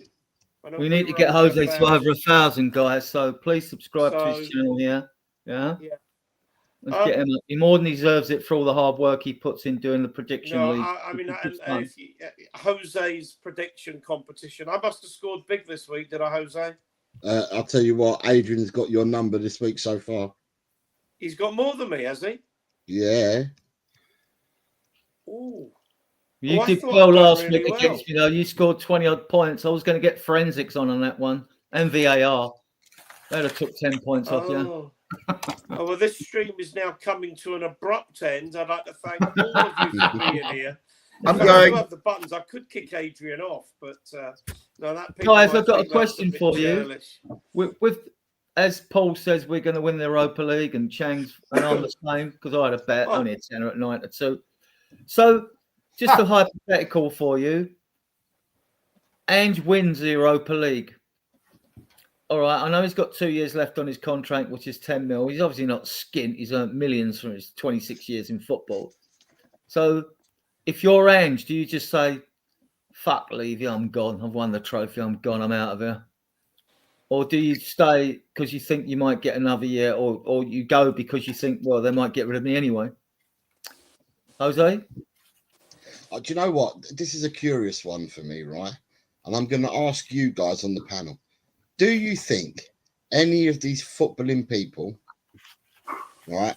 We need to get Jose to over 1,000, guys. So please subscribe to his channel here. Yeah. Let's get him up. He more than deserves it for all the hard work he puts in doing the prediction league. I mean, Jose's prediction competition. I must have scored big this week, did I, Jose? I'll tell you what, Adrian's got your number this week so far. He's got more than me, has he? Yeah. Ooh. You did well last week against me, though. You scored 20-odd points. I was going to get forensics on that one and VAR. That'd have took 10 points off you. Oh, well, this stream is now coming to an abrupt end. I'd like to thank all of you for being here. I'm going. Have the buttons. I could kick Adrian off, but no, that. Guys, I've got a question for you. With as Paul says, we're going to win the Europa League, and Chang's and I'm the same because I had a bet only a tenner at 9 to 2. So, just a hypothetical for you. Ange wins the Europa League. All right, I know he's got 2 years left on his contract, which is 10 mil. He's obviously not skint. He's earned millions from his 26 years in football. So, if you're Ange, do you just say, fuck Levy, I'm gone. I've won the trophy. I'm gone. I'm out of here. Or do you stay because you think you might get another year, or you go because you think, well, they might get rid of me anyway? Jose? Do you know what? This is a curious one for me, right? And I'm going to ask you guys on the panel. Do you think any of these footballing people, right?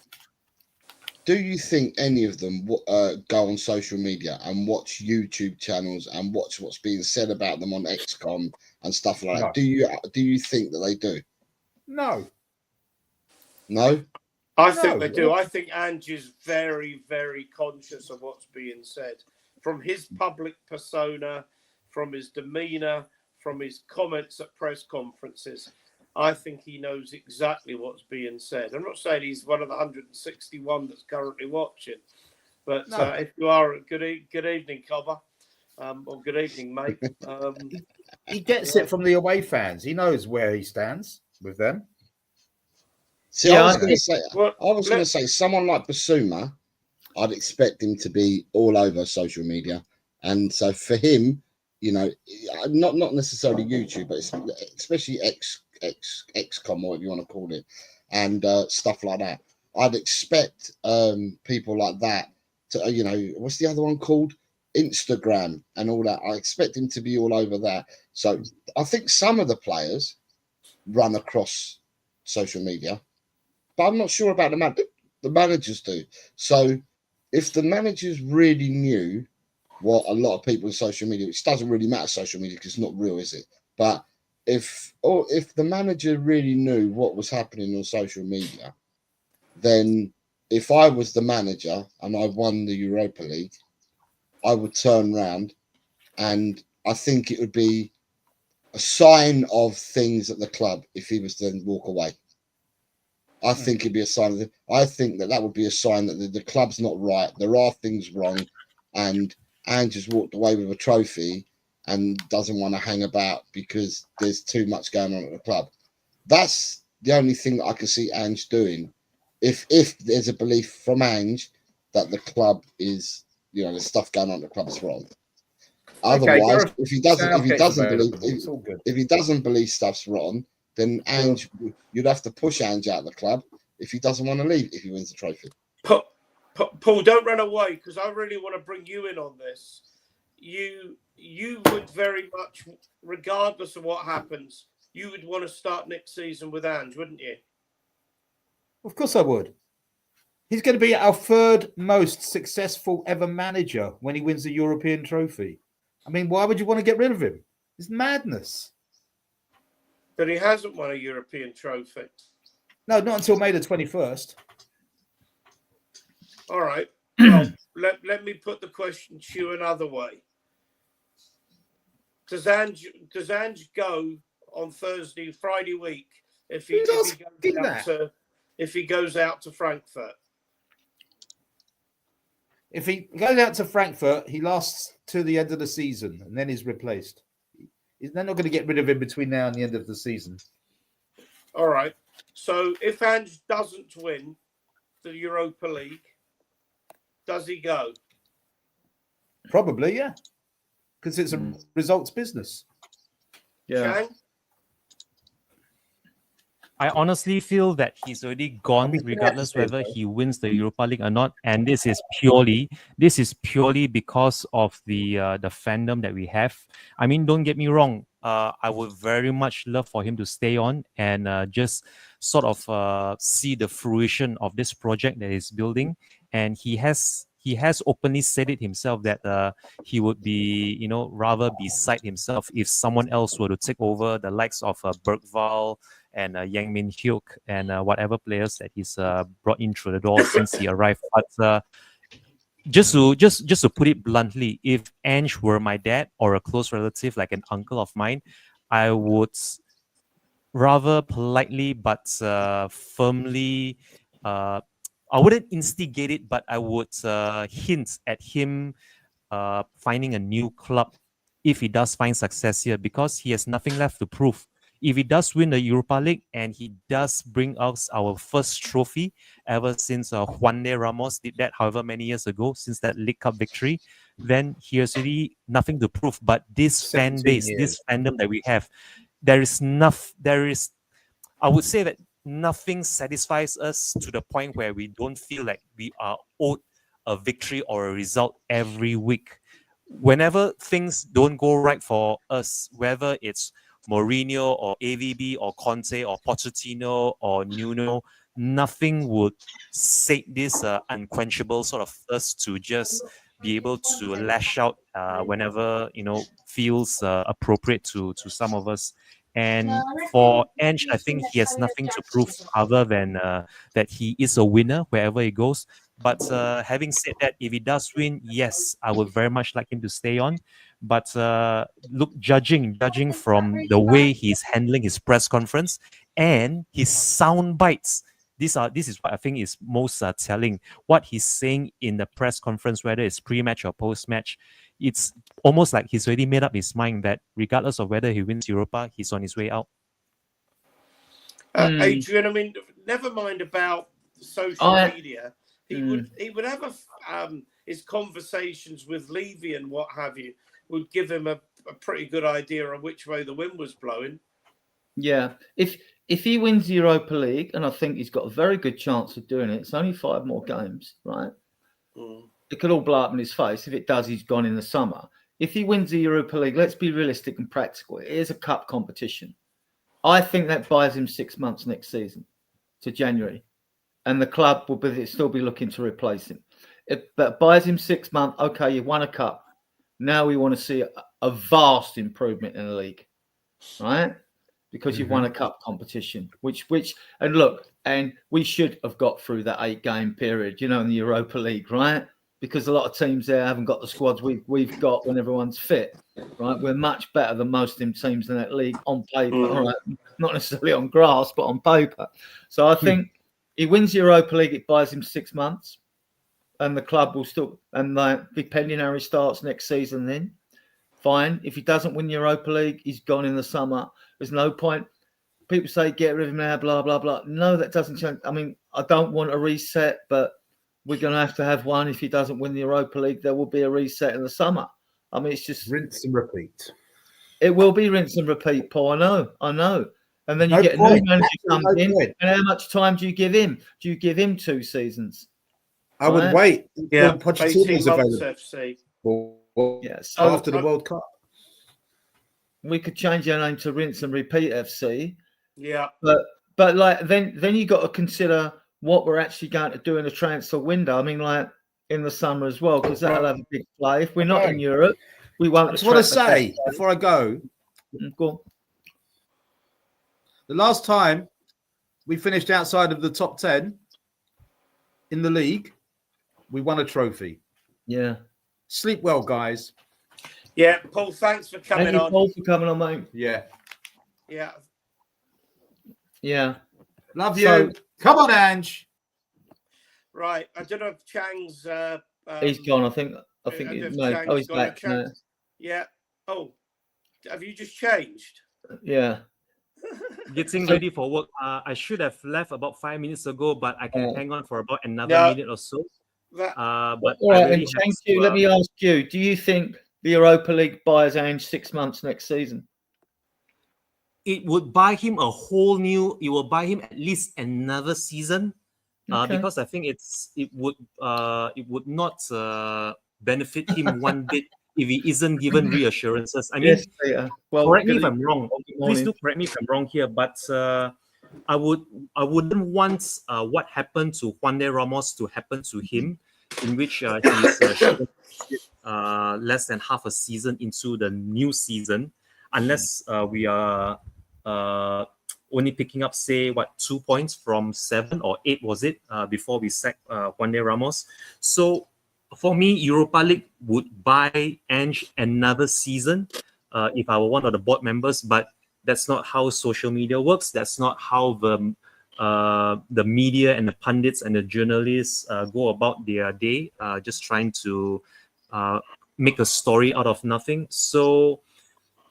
Do you think any of them go on social media and watch YouTube channels and watch what's being said about them on XCOM and stuff like that? Do you think that they do? No. No? I think they do. I think Ange is very, very conscious of what's being said. From his public persona, from his demeanour, from his comments at press conferences, I think he knows exactly what's being said. I'm not saying he's one of the 161 that's currently watching, but if you are, good evening, Cobber, or good evening, mate. He gets it from the away fans. He knows where he stands with them. See, I was going to say, someone like Basuma, I'd expect him to be all over social media, and so for him, you know, not necessarily YouTube, but especially XCOM, whatever you want to call it, and stuff like that. I'd expect people like that to, you know, what's the other one called? Instagram and all that. I expect him to be all over that. So I think some of the players run across social media, but I'm not sure about the managers do. So if the managers really knew what a lot of people in social media, which doesn't really matter, social media, because it's not real, is it? But if the manager really knew what was happening on social media, then if I was the manager and I won the Europa League, I would turn around, and I think it would be a sign of things at the club if he was to then walk away. I think it'd be a sign of I think that would be a sign that the club's not right. There are things wrong, and just walked away with a trophy and doesn't want to hang about because there's too much going on at the club. That's the only thing that I can see Ange doing. If there's a belief from Ange that the club is, you know, there's stuff going on at the club is wrong. Otherwise, if he doesn't believe stuff's wrong, then Ange, you'd have to push Ange out of the club if he doesn't want to leave if he wins the trophy. Paul, don't run away, because I really want to bring you in on this. You would very much, regardless of what happens, you would want to start next season with Ange, wouldn't you? Of course I would. He's going to be our third most successful ever manager when he wins the European trophy. I mean, why would you want to get rid of him? It's madness. But he hasn't won a European trophy. No, not until May the 21st. All right. Well, let me put the question to you another way. Does Ange go on Friday week if he goes out to Frankfurt? If he goes out to Frankfurt, he lasts to the end of the season and then he's replaced. They're not going to get rid of him between now and the end of the season. All right. So if Ange doesn't win the Europa League, does he go? Probably, yeah. Because it's a results business. Yeah. Shang? I honestly feel that he's already gone, regardless whether he wins the Europa League or not. And this is purely because of the fandom that we have. I mean, don't get me wrong. I would very much love for him to stay on and just sort of see the fruition of this project that he's building. And he has openly said it himself that he would be, rather beside himself if someone else were to take over the likes of Bergvall and Yang Min Hyuk and whatever players that he's brought in through the door since he arrived. But just to put it bluntly, if Ange were my dad or a close relative, like an uncle of mine, I would rather politely but firmly, I wouldn't instigate it, but I would hint at him finding a new club if he does find success here, because he has nothing left to prove. If he does win the Europa League and he does bring us our first trophy ever since Juan de Ramos did that however many years ago, since that League Cup victory, then he has really nothing to prove. But this fan base, this fandom that we have, I would say that nothing satisfies us to the point where we don't feel like we are owed a victory or a result every week. Whenever things don't go right for us, whether it's Mourinho or AVB or Conte or Pochettino or Nuno, nothing would sate this unquenchable sort of thirst to just be able to lash out whenever feels appropriate to some of us. And for Ange, I think he has nothing to prove other than that he is a winner wherever he goes. But having said that, if he does win, yes, I would very much like him to stay on. But look, judging from the way he's handling his press conference and his sound bites, this is what I think is most telling. What he's saying in the press conference, whether it's pre-match or post-match, it's almost like he's already made up his mind that regardless of whether he wins Europa, he's on his way out. Adrian, I mean, never mind about social media. He would have his conversations with Levy and what have you would give him a pretty good idea of which way the wind was blowing. Yeah, if he wins the Europa League, and I think he's got a very good chance of doing it, it's only 5 more games, right? It could all blow up in his face. If it does, he's gone in the summer. If he wins the Europa League, let's be realistic and practical. It is a cup competition. I think that buys him 6 months next season to January. And the club will still be looking to replace him. But buys him 6 months. Okay, you won a cup. Now we want to see a vast improvement in the league, right? Because you've won a cup competition, and we should have got through that 8-game period, in the Europa League, right? Because a lot of teams there haven't got the squads we've got when everyone's fit, right? We're much better than most teams in that league on paper, all right? Not necessarily on grass, but on paper. So I think he wins Europa League, it buys him 6 months, and the club will still, and depending how he starts next season, then fine. If he doesn't win Europa League, he's gone in the summer. There's no point. People say get rid of him now, blah blah blah. No, that doesn't change. I mean, I don't want a reset, but we're going to have one. If he doesn't win the Europa League, there will be a reset in the summer. I mean, it's just rinse and repeat. It will be rinse and repeat, Paul. I know. And then you get a new manager comes in. And how much time do you give him? Do you give him 2 seasons? I would wait until Pochettino's 18 months available. So after the World Cup. We could change our name to Rinse and Repeat FC. Yeah. But then you got to consider what we're actually going to do in the transfer window. I mean, like in the summer as well, because that'll have a big play. If we're not in Europe, we won't. I just want to say before I go, the last time we finished outside of the top 10 in the league We won a trophy. Yeah. Sleep well, guys. Yeah, Paul, thanks for coming Thank you, on. Paul, for coming on, mate. Yeah. Yeah. Yeah. Love So- you. Come on, Ange. Right. I don't know if Chang's He's gone. I think if no. Chang's Oh, he's gone. back Chang- now. Yeah. Oh, have you just changed? Yeah. Getting ready for work. I should have left about 5 minutes ago, but I can hang on for about another No. minute or so. That, But All I right, really and have thank to, you. Let me ask you: do you think the Europa League buys Ange 6 months next season? it would buy him a whole new. It will buy him at least another season, Okay. because I think it would not benefit him one bit if he isn't given reassurances. I mean, Yes, Peter. Well, correct me good if I'm wrong. good Please morning. do correct me if I'm wrong here, but I wouldn't want what happened to Juan de Ramos to happen to him, in which he's less than half a season into the new season, unless we are only picking up, say, 2 points from 7 or 8, was it, before we sacked Juan de Ramos. So for me, Europa League would buy Ange another season if I were one of the board members, but that's not how social media works. That's not how the media and the pundits and the journalists go about their day, just trying to make a story out of nothing. So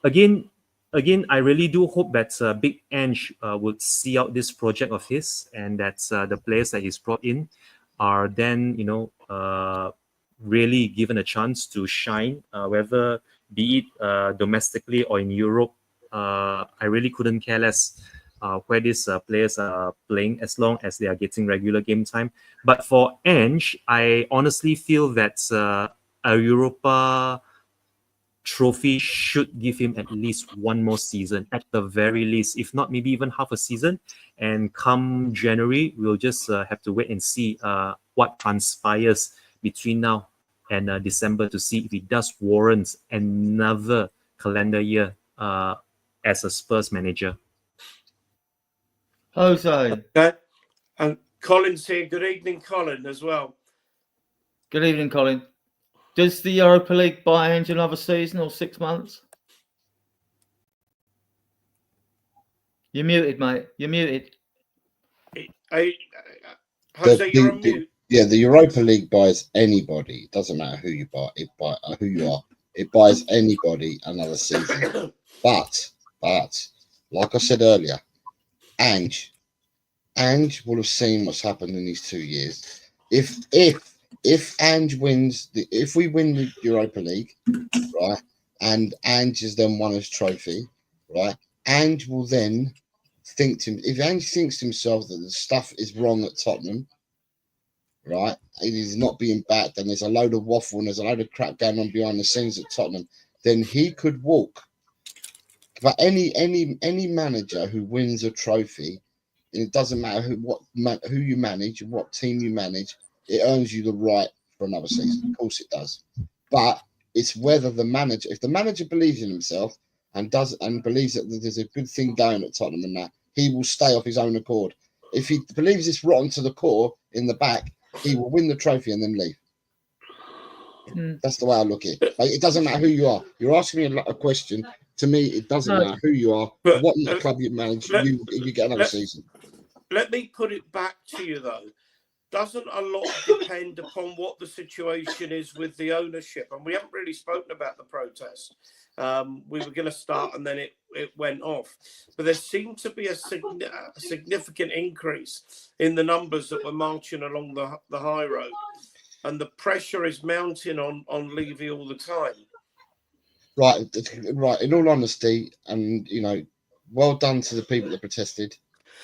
again, I really do hope that Big Ange would see out this project of his, and that the players that he's brought in are then, really given a chance to shine, whether be it domestically or in Europe. I really couldn't care less where these players are playing, as long as they are getting regular game time. But for Ange, I honestly feel that a Europa trophy should give him at least one more season, at the very least, if not maybe even half a season. And come January, we'll just have to wait and see what transpires between now and December, to see if he does warrant another calendar year as a Spurs manager. Jose. okay. And Colin's here. Good evening, Colin, as well. Good evening, Colin. Does the Europa League buy Ange another season or 6 months? You're muted, mate. You're muted. Jose, you're on mute. Yeah, the Europa League buys anybody. It doesn't matter who you buy. Who you are. It buys anybody another season. But like I said earlier, Ange will have seen what's happened in these 2 years. If Ange wins if we win the Europa League, right, and Ange has then won his trophy, right, Ange will then if Ange thinks to himself that the stuff is wrong at Tottenham, right, it is not being backed, and there's a load of waffle and there's a load of crap going on behind the scenes at Tottenham, then he could walk. But any manager who wins a trophy, it doesn't matter who you manage, what team you manage, it earns you the right for another season. Of course it does. But it's whether if the manager believes in himself and believes that there's a good thing going at Tottenham and that, he will stay off his own accord. If he believes it's rotten to the core in the back, he will win the trophy and then leave. That's the way I look at it. Like, it doesn't matter who you are. You're asking me a question. To me, it doesn't matter who you are, But, what club you manage. You get another season. Let me put it back to you, though. Doesn't a lot depend upon what the situation is with the ownership? And we haven't really spoken about the protest. We were going to start and then it went off. But there seemed to be a significant increase in the numbers that were marching along the high road. And the pressure is mounting on Levy all the time. Right. In all honesty, and well done to the people that protested,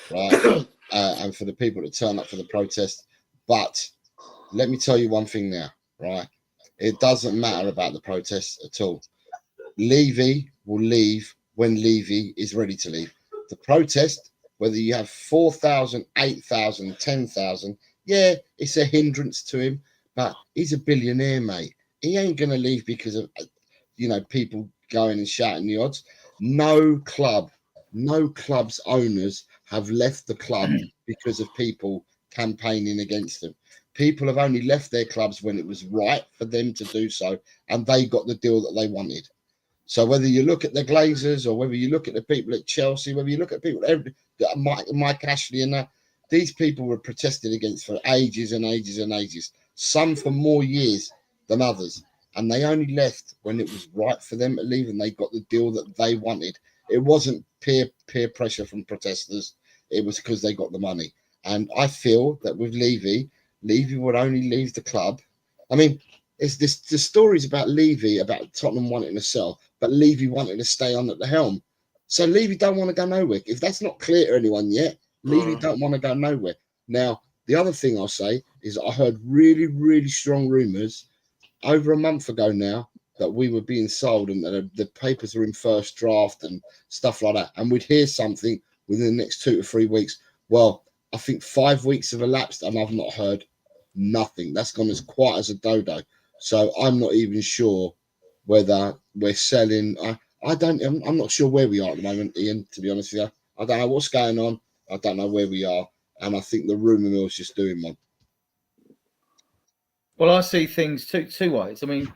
right, and for the people that turned up for the protest. But let me tell you one thing now, right? It doesn't matter about the protests at all. Levy will leave when Levy is ready to leave. The protest, whether you have 4,000, 8,000, 10,000, yeah, it's a hindrance to him. But he's a billionaire, mate. He ain't going to leave because of, people going and shouting the odds. No club's owners have left the club because of people campaigning against them. People have only left their clubs when it was right for them to do so, and they got the deal that they wanted. So whether you look at the Glazers or whether you look at the people at Chelsea, whether you look at people, Mike Ashley and that, these people were protested against for ages and ages and ages, some for more years than others. And they only left when it was right for them to leave, and they got the deal that they wanted. It wasn't peer pressure from protesters. It was because they got the money. And I feel that with Levy would only leave the club. I mean, it's the stories about Levy, about Tottenham wanting to sell, but Levy wanting to stay on at the helm. So Levy don't want to go nowhere. If that's not clear to anyone yet, Levy don't want to go nowhere. Now, the other thing I'll say is I heard really, really strong rumours over a month ago now that we were being sold and that the papers were in first draft and stuff like that. And we'd hear something within the next 2 to 3 weeks. Well, I think 5 weeks have elapsed and I've not heard nothing. That's gone as quiet as a dodo. So I'm not even sure whether we're selling. I'm not sure where we are at the moment, Ian, to be honest with you. I don't know what's going on. I don't know where we are. And I think the rumour mill is just doing one. Well, I see things two ways. I mean,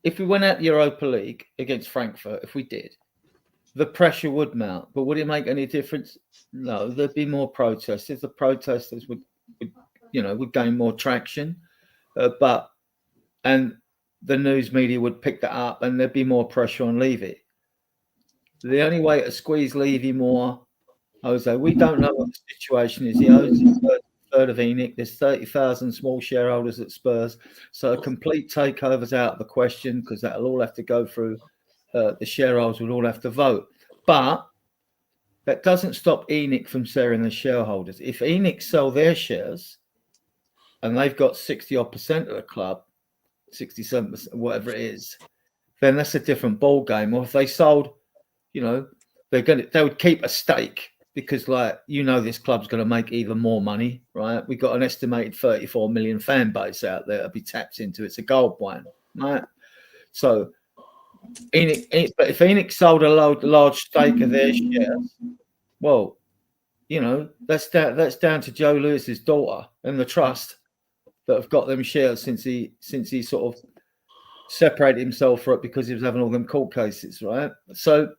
if we went out the Europa League against Frankfurt, if we did, the pressure would mount. But would it make any difference? No, there'd be more protesters. The protesters would gain more traction. And the news media would pick that up, and there'd be more pressure on Levy. The only way to squeeze Levy more, Jose, we don't know what the situation is. He owns a third of ENIC. There's 30,000 small shareholders at Spurs. So a complete takeover's out of the question because that'll all have to go through. The shareholders would all have to vote. But that doesn't stop ENIC from selling the shareholders. If ENIC sell their shares and they've got 60% of the club, 67%, whatever it is, then that's a different ball game. Or if they sold, they would keep a stake because, this club's going to make even more money, right? We've got an estimated 34 million fan base out there to be tapped into. It's a gold mine, right? So, but if ENIC sold a large stake of their shares, well, that's down to Joe Lewis's daughter and the trust that have got them shares since he sort of separated himself from it because he was having all them court cases, right? So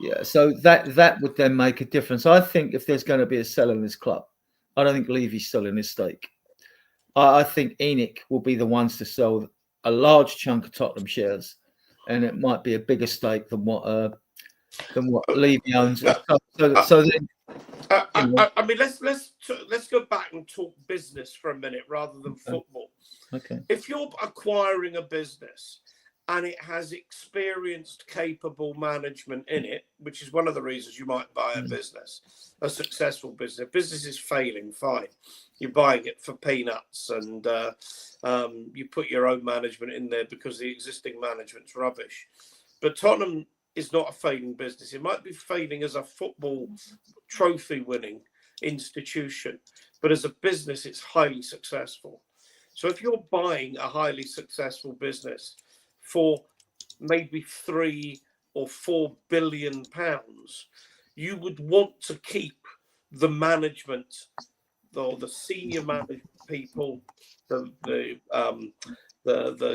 that would then make a difference. I think if there's going to be a sell in this club, I don't think Levy's selling his stake. I think ENIC will be the ones to sell a large chunk of Tottenham shares, and it might be a bigger stake than what Levy owns. So then. I mean, let's go back and talk business for a minute rather than football. Okay. If you're acquiring a business and it has experienced, capable management in it, which is one of the reasons you might buy a business, a successful business. If business is failing, fine. You're buying it for peanuts and you put your own management in there because the existing management's rubbish. But Tottenham is not a failing business. It might be failing as a football trophy-winning institution, but as a business, it's highly successful. So if you're buying a highly successful business for maybe 3 or 4 billion pounds, you would want to keep the management, or the senior management people, the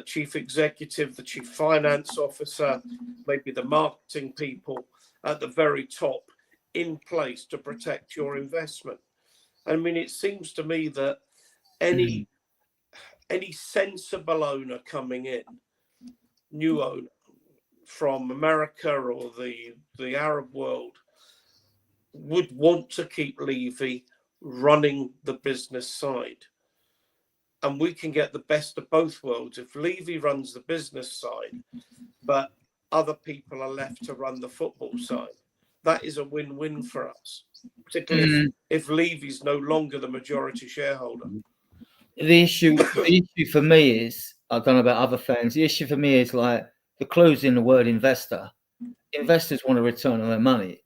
chief executive, the chief finance officer, maybe the marketing people at the very top in place to protect your investment. I mean, it seems to me that any sensible owner coming in, new owner from America or the Arab world, would want to keep Levy running the business side. And we can get the best of both worlds if Levy runs the business side, but other people are left to run the football side. That is a win-win for us, particularly if Levy's no longer the majority shareholder. The issue for me is, I don't know about other fans, the issue for me is like the clue's in the word investor. Investors want a return on their money.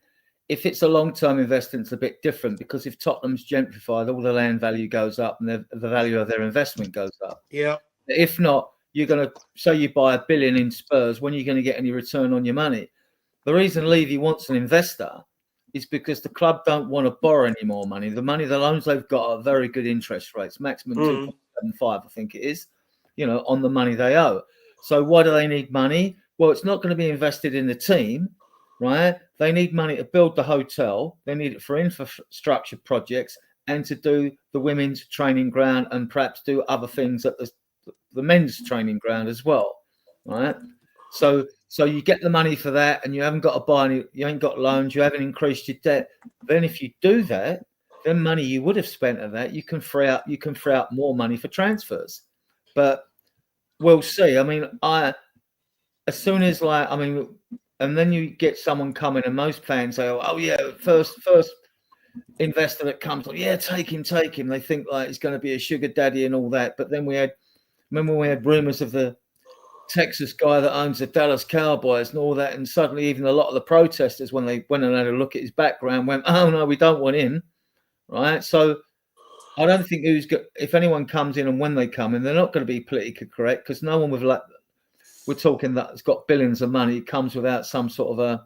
If it's a long-term investment, it's a bit different because if Tottenham's gentrified, all the land value goes up and the value of their investment goes up. Yeah. If not, you're going to say you buy $1 billion in Spurs. When are you going to get any return on your money? The reason Levy wants an investor is because the club don't want to borrow any more money. The loans they've got are very good interest rates, maximum 1.75, I think it is, on the money they owe. So why do they need money? Well, it's not going to be invested in the team, right? They need money to build the hotel. They need it for infrastructure projects and to do the women's training ground and perhaps do other things at the men's training ground as well, right? So you get the money for that, and you haven't got to buy any, you ain't got loans, you haven't increased your debt. Then if you do that, then money you would have spent at that, you can free up more money for transfers. But we'll see. I mean, as soon as and then you get someone coming, and most fans say, "Oh yeah, first investor that comes, yeah, take him." They think like he's going to be a sugar daddy and all that. But then remember we had rumors of the Texas guy that owns the Dallas Cowboys and all that, and suddenly even a lot of the protesters, when they went and had a look at his background, went, "Oh no, we don't want him," right? So I don't think if anyone comes in, and when they come in, they're not going to be politically correct, because no one with we're talking that's got billions of money comes without some sort of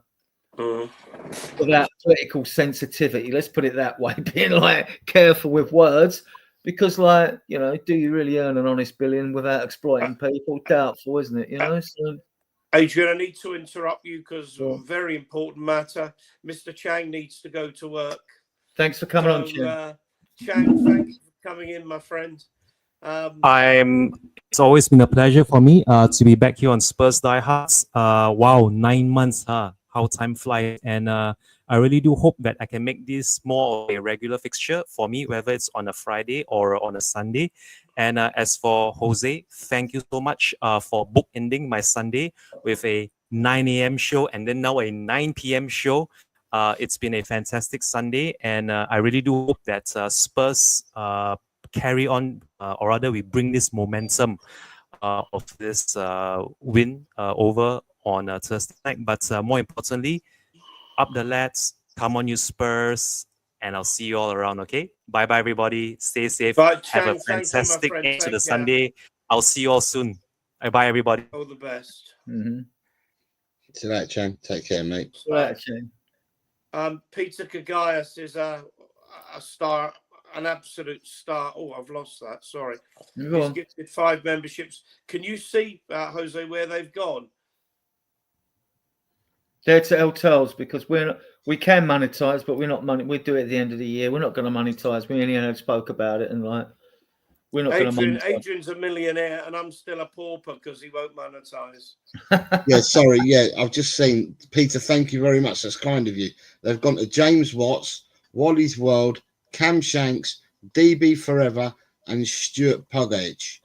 without political sensitivity. Let's put it that way, being like careful with words, because do you really earn an honest billion without exploiting people? Doubtful, isn't it? So, Adrian, I need to interrupt you because very important matter. Mr. Chang needs to go to work. Thanks for coming on, Chang. Chang, thank you for coming in, my friend. It's always been a pleasure for me to be back here on Spurs Diehards. Wow, 9 months, how time flies. And I really do hope that I can make this more of a regular fixture for me, whether it's on a Friday or on a Sunday. And as for Jose, thank you so much for bookending my Sunday with a 9 a.m. show and then now a 9 p.m. show. It's been a fantastic Sunday, and I really do hope that Spurs carry on, or rather we bring this momentum of this win over on Thursday night. But more importantly, up the lads, come on you Spurs, and I'll see you all around, okay? Bye-bye, everybody. Stay safe. Bye, Have a Chang. Thank you, my fantastic friend. end to Take the care. Sunday. I'll see you all soon. Bye, everybody. All the best. Mm-hmm. See you later, Chang. Take care, mate. Peter Kagayas is a star, an absolute star. Oh, I've lost that. Sorry. He's gifted 5 memberships. Can you see, Jose, where they've gone? They're to hotels, because we can monetize, but we're not money. We do it at the end of the year. We're not going to monetize. We only spoke about it, and we're not going to monetize. Adrian's a millionaire, and I'm still a pauper because he won't monetize. Yeah, sorry. Yeah, I've just seen Peter. Thank you very much. That's kind of you. They've gone to James Watts, Wally's World, Cam Shanks, DB Forever, and Stuart Pugage.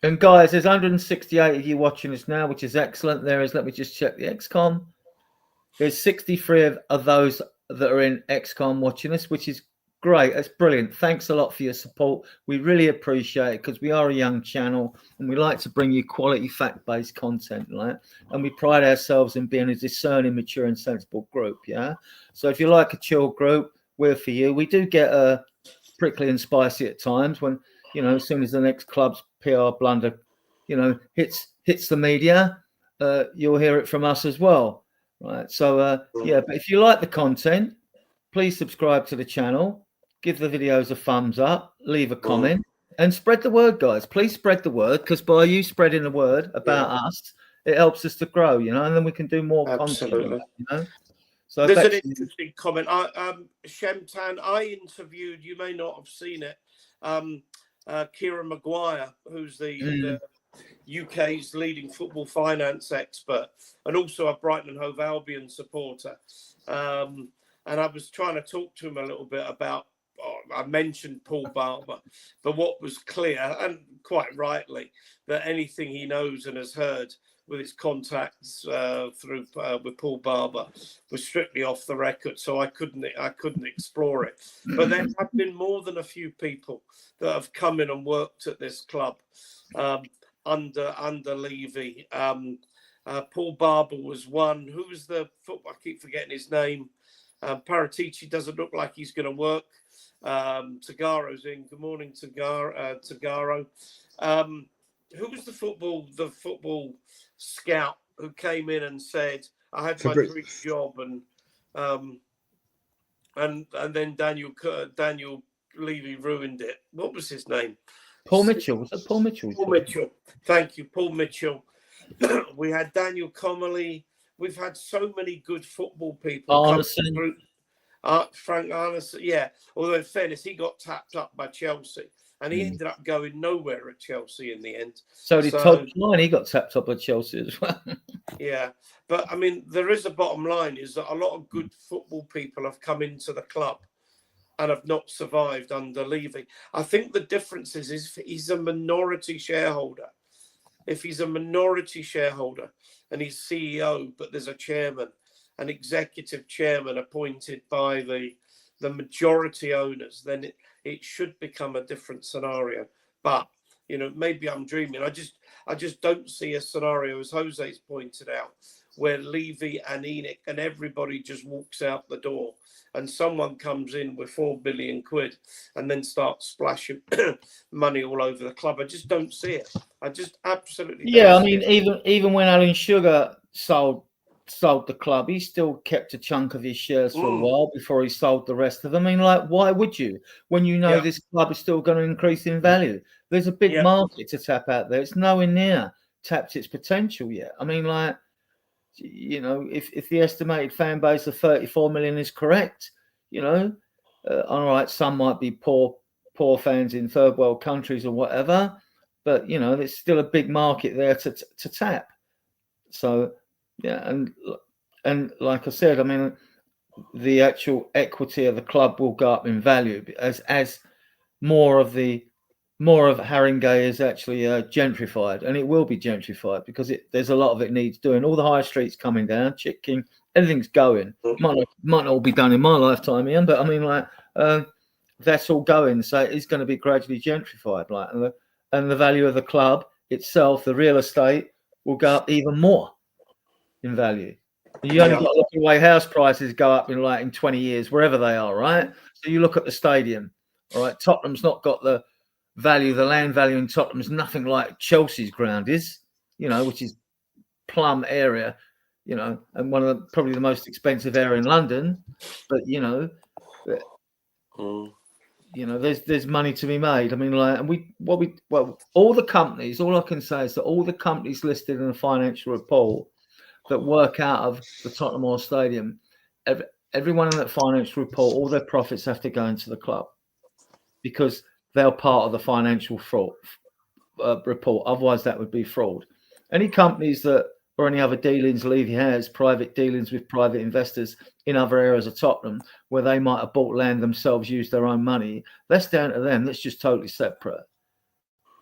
And guys, there's 168 of you watching us now, which is excellent. Let me just check the XCOM. There's 63 of those that are in XCOM watching us, which is great. That's brilliant. Thanks a lot for your support. We really appreciate it, because we are a young channel and we like to bring you quality fact-based content, right? And we pride ourselves in being a discerning, mature and sensible group, yeah? So if you like a chill group, we're for you. We do get prickly and spicy at times when, as soon as the next club's PR blunder, hits the media, you'll hear it from us as well, right? So, but if you like the content, please subscribe to the channel, give the videos a thumbs up, leave a comment, and spread the word, guys. Please spread the word, because by you spreading the word about us, it helps us to grow, and then we can do more content, So there's an interesting comment. Shemtan, I interviewed, you may not have seen it, Kieran Maguire, who's the UK's leading football finance expert, and also a Brighton and Hove Albion supporter. And I was trying to talk to him a little bit about, I mentioned Paul Barber, but what was clear, and quite rightly, that anything he knows and has heard with his contacts with Paul Barber was strictly off the record, so I couldn't explore it. But there have been more than a few people that have come in and worked at this club under Levy. Paul Barber was one. Who was the football? I keep forgetting his name. Paratici doesn't look like he's going to work. Tagaro's in. Good morning, Tagaro. Who was the football scout who came in and said, "I had my dream job," and then Daniel Levy ruined it. What was his name? Paul Mitchell. Was it Paul Mitchell? Paul Mitchell. Thank you, Paul Mitchell. We had Daniel Commerly. We've had so many good football people come through. Frank Arneson, yeah. Although in fairness, he got tapped up by Chelsea, and he ended up going nowhere at Chelsea in the end. So did Todd Klein. He got tapped up by Chelsea as well. Yeah, but I mean, there is a bottom line: is that a lot of good football people have come into the club and have not survived under Levy. I think the difference is he's a minority shareholder. If he's a minority shareholder and he's CEO, but there's a chairman, an executive chairman appointed by the majority owners, then it should become a different scenario. But, you know, maybe I'm dreaming. I just don't see a scenario, as Jose's pointed out, where Levy and Enoch and everybody just walks out the door and someone comes in with 4 billion quid and then starts splashing money all over the club. I just don't see it. I just absolutely don't see it. even when Alan Sugar sold the club, he still kept a chunk of his shares for a while before he sold the rest of them. I mean, like, why would you when you know this club is still going to increase in value? There's a big market to tap out there. It's nowhere near tapped its potential yet. I mean, like, you know, if the estimated fan base of 34 million is correct, you know, all right, some might be poor fans in third world countries or whatever, but you know, there's still a big market there to tap. So yeah, and like I said, I mean, the actual equity of the club will go up in value as more of Haringey is actually gentrified, and it will be gentrified because there's a lot of it needs doing. All the high streets coming down, Chicken, everything's going. Might not all be done in my lifetime, Ian, but I mean, like, that's all going. So it's going to be gradually gentrified, like, and the value of the club itself, the real estate, will go up even more in value. You only got to look at the way house prices go up in 20 years, wherever they are, right? So you look at the stadium, all right? Tottenham's not got the land value in Tottenham's nothing like Chelsea's ground is, you know, which is plum area, you know, and one of probably the most expensive area in London. But you know, there's money to be made. I mean, like, and all the companies. All I can say is that all the companies listed in the financial report that work out of the Tottenham Hotspur Stadium, everyone in that financial report, all their profits have to go into the club because they're part of the financial fraud report. Otherwise, that would be fraud. Any companies that or any other dealings Levy has, private dealings with private investors in other areas of Tottenham, where they might have bought land themselves, used their own money, that's down to them. That's just totally separate.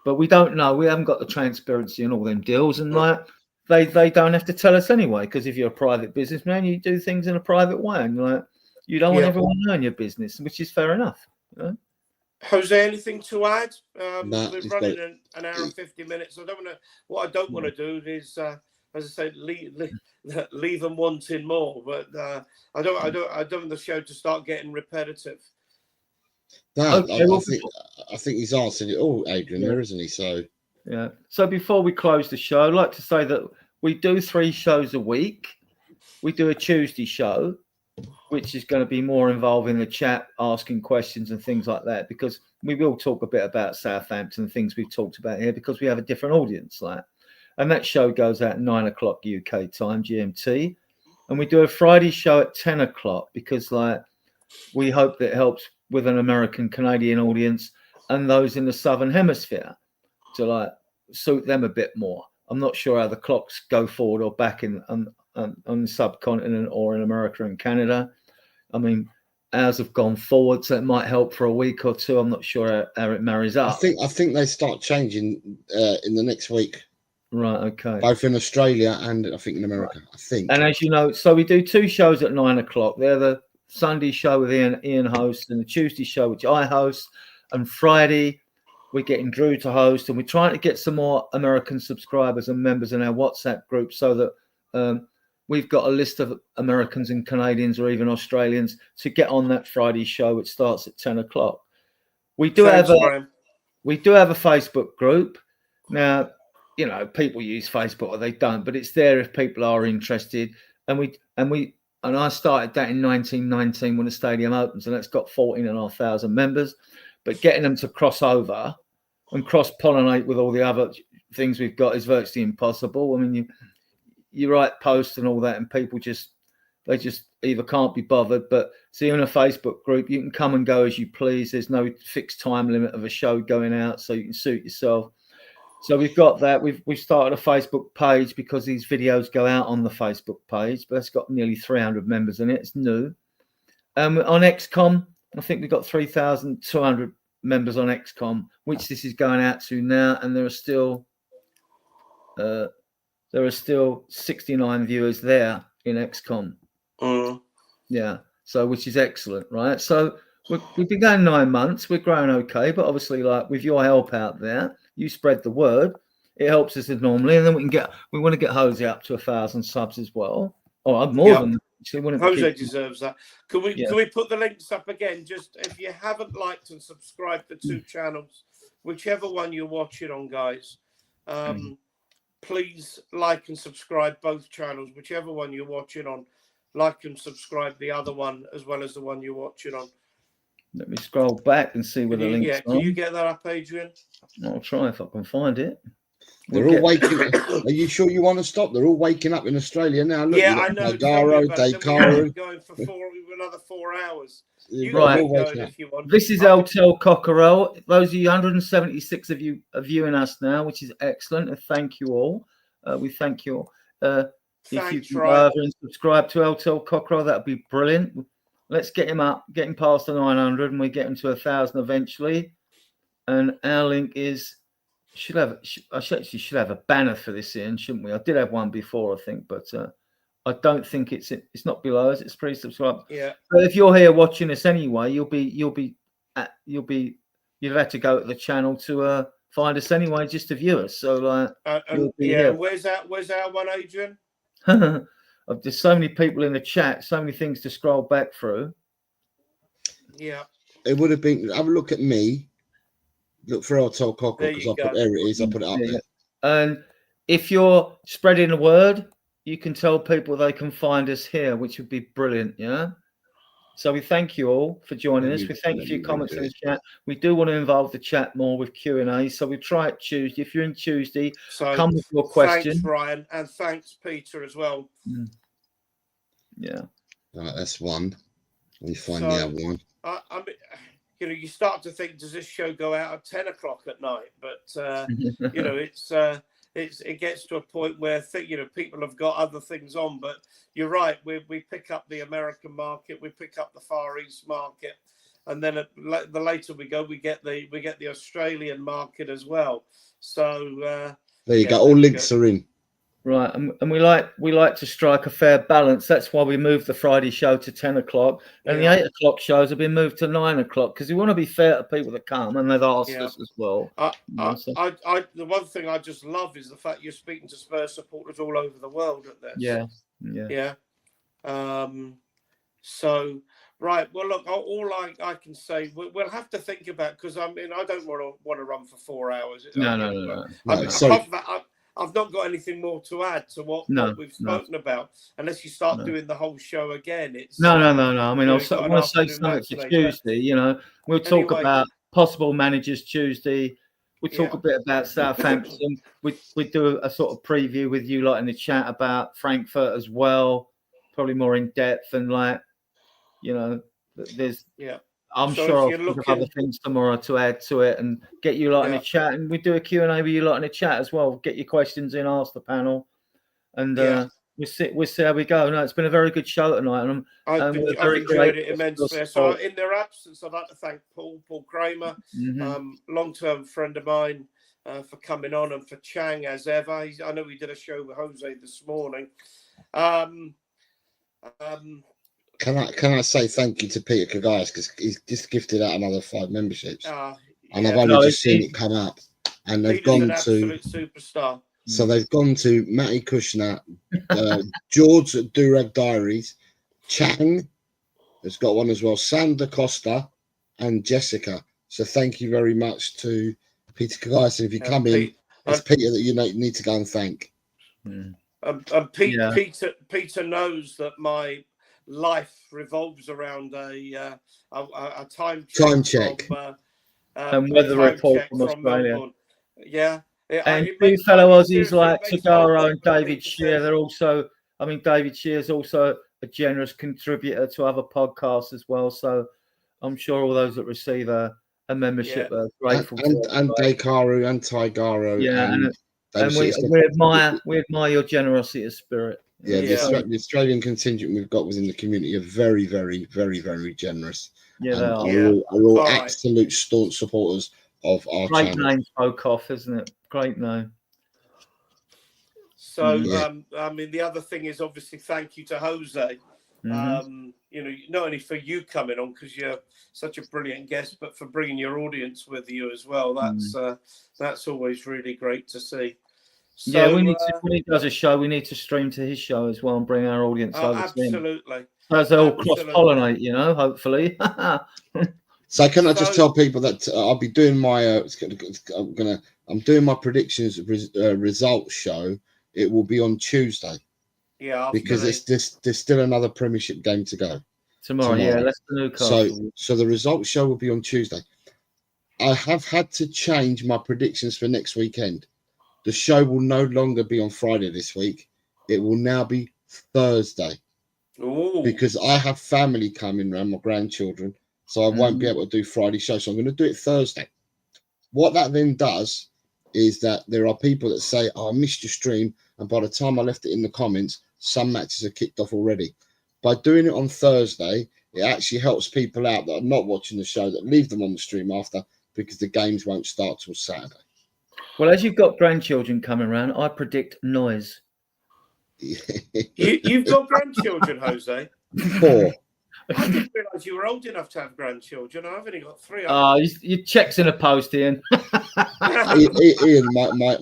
But we don't know. We haven't got the transparency in all them deals, and like they don't have to tell us anyway. Because if you're a private businessman, you do things in a private way, and like you don't want everyone knowing your business, which is fair enough. You know? Jose, anything to add? No, we're running an hour and 50 minutes. What I don't want to do is, as I said, leave them wanting more. But I don't want the show to start getting repetitive. No, okay, I think he's answered it all, Adrian, there, isn't he? So yeah. So before we close the show, I'd like to say that we do 3 shows a week. We do a Tuesday show, which is going to be more involving the chat, asking questions and things like that, because we will talk a bit about Southampton and things we've talked about here because we have a different audience. And that show goes out at 9 o'clock UK time, GMT. And we do a Friday show at 10 o'clock because we hope that it helps with an American Canadian audience and those in the Southern Hemisphere to suit them a bit more. I'm not sure how the clocks go forward or back on the subcontinent or in America and Canada. I mean, ours have gone forward, so it might help for a week or two. I'm not sure how it marries up. I think they start changing in the next week. Right, okay. Both in Australia and I think in America, I think. And as you know, so we do 2 shows at 9 o'clock. They're the Sunday show with Ian hosts and the Tuesday show, which I host. And Friday, we're getting Drew to host. And we're trying to get some more American subscribers and members in our WhatsApp group so that we've got a list of Americans and Canadians or even Australians to get on that Friday show, which starts at 10 o'clock. We do have a Facebook group. Now, you know, people use Facebook or they don't, but it's there if people are interested. And I started that in 1919 when the stadium opens, and that's got 14,500 members. but getting them to cross over and cross-pollinate with all the other things we've got is virtually impossible. I mean, you write posts and all that, and people they just either can't be bothered. But see, in a Facebook group, you can come and go as you please. There's no fixed time limit of a show going out, so you can suit yourself. So we've got that. We've started a Facebook page because these videos go out on the Facebook page, but it's got nearly 300 members in it. It's new. On XCOM, I think we've got 3,200 members on XCOM, which this is going out to now, and there are still 69 viewers there in XCOM. Yeah, so which is excellent, right? So we've been going 9 months. We're growing okay, but obviously, like with your help out there, you spread the word. It helps us normally, and then we want to get Jose up to 1,000 subs as well. Oh, more than actually. Jose deserves that. Can we put the links up again? Just if you haven't liked and subscribed to 2 channels, whichever one you're watching on, guys, please like and subscribe both channels, whichever one you're watching on. Like and subscribe the other one as well as the one you're watching on. Let me scroll back and see where the links are. Can you get that up, Adrian? I'll try if I can find it. They're all waking up. Are you sure you want to stop? They're all waking up in Australia now. Look, I know. Dakaru. Going for another 4 hours. Right. If you want. This is Eltel Cockerel. Those of you 176 of you are viewing us now, which is excellent. And thank you all. We thank you all. If you can go over and subscribe to Eltel Cockerel, that'd be brilliant. Let's get him up, get him past the 900, and we get him to 1,000 eventually. And our link is I actually should have a banner for this in, shouldn't we? I did have one before, I think, but I don't think it's not below us. It's pre-subscribed. Yeah. But if you're here watching us anyway, you'd have had to go to the channel to find us anyway, just to view us. So where's our one, Adrian? There's so many people in the chat, so many things to scroll back through. Yeah. It would have been. Have a look at me. Look for Eltel Cockerel because there it is. I put it up there. And if you're spreading the word, you can tell people they can find us here, which would be brilliant. Yeah. So we thank you all for joining us. We thank you for your comments in the chat. We do want to involve the chat more with Q&A. So we try it Tuesday. If you're in Tuesday, come with your question. Thanks, Ryan, and thanks, Peter, as well. Yeah. All right, that's one. Let me find the other one. I mean, you start to think, does this show go out at 10 o'clock at night? But it gets to a point where people have got other things on. But you're right, we pick up the American market, we pick up the Far East market, and then the later we go, we get the Australian market as well. So there you go. All links are in. Right, and we like to strike a fair balance. That's why we moved the Friday show to 10 o'clock, and the 8 o'clock shows have been moved to 9 o'clock because we want to be fair to people that come, and they've asked us as well. The one thing I just love is the fact you're speaking to Spurs supporters all over the world at this. Yeah. So right, well, look, all I can say, we'll have to think about, because I mean, I don't want to run for 4 hours. No. I've not got anything more to add to what we've spoken about, unless you start doing the whole show again. It's no. I mean, I want to say something for Tuesday. We'll talk about possible managers Tuesday. We'll talk a bit about Southampton. We do a sort of preview with you, like in the chat, about Frankfurt as well, probably more in depth, and there's I'm sure I'll think of other things tomorrow to add to it and get you in the chat. And we do a Q&A with you in the chat as well. Get your questions in, ask the panel. And we'll see how we go. No, it's been a very good show tonight. And I've enjoyed it immensely. So in their absence, I'd like to thank Paul Kramer, long-term friend of mine, for coming on, and for Chang as ever. I know we did a show with Jose this morning. Can I say thank you to Peter Kagayas, because he's just gifted out another 5 memberships, and I've only just seen it come up, and they've gone to absolute superstar. So they've gone to Matty Kushner, George at Durag Diaries, Chang has got one as well, Sandra Costa, and Jessica. So thank you very much to Peter Kagayas. If you come in, it's Peter that you need to go and thank. Peter knows that my life revolves around a time check And weather time report check from Australia. Melbourne. Yeah. And It two makes fellow my- Aussies seriously, like it makes my Tagaro day and when David people Shear, say- they're also, I mean, David Shear's also a generous contributor to other podcasts as well. So I'm sure all those that receive a membership are grateful for it. And Dekaru and Tigaro. Yeah, and David we Shear. we admire your generosity of spirit. Yeah, Yeah. the Australian contingent we've got within the community are very, very, very, very generous. Yeah, they And are. Yeah. are all All right. absolute staunch supporters of our Great channel. name spoke off, isn't it? Great name. So, Yeah. I mean, the other thing is obviously thank you to Jose. You know, not only for you coming on because you're such a brilliant guest, but for bringing your audience with you as well. That's always really great to see. So, Yeah, we need to, when he does a show, we need to stream to his show as well and bring our audience over to him. absolutely. As they all Absolutely. cross-pollinate, you know, hopefully. So can I just So- tell people that I'll be doing my I'm doing my predictions results show. It will be on Tuesday Yeah, because there's still another Premiership game to go. Tomorrow, yeah, Leicester Newcastle. So the results show will be on Tuesday. I have had to change my predictions for next weekend. The show will no longer be on Friday this week. It will now be Thursday because I have family coming around, my grandchildren, so I won't be able to do Friday show. So I'm going to do it Thursday. What that then does is that there are people that say, "Oh, I missed your stream," and by the time I left it in the comments, some matches are kicked off already. By doing it on Thursday, it actually helps people out that are not watching the show that leave them on the stream after because the games won't start till Saturday. Well, as you've got grandchildren coming around, I predict noise. You've got grandchildren, Jose? 4. I didn't realise you were old enough to have grandchildren. I've only got 3. Your check's in a post, Ian. Ian,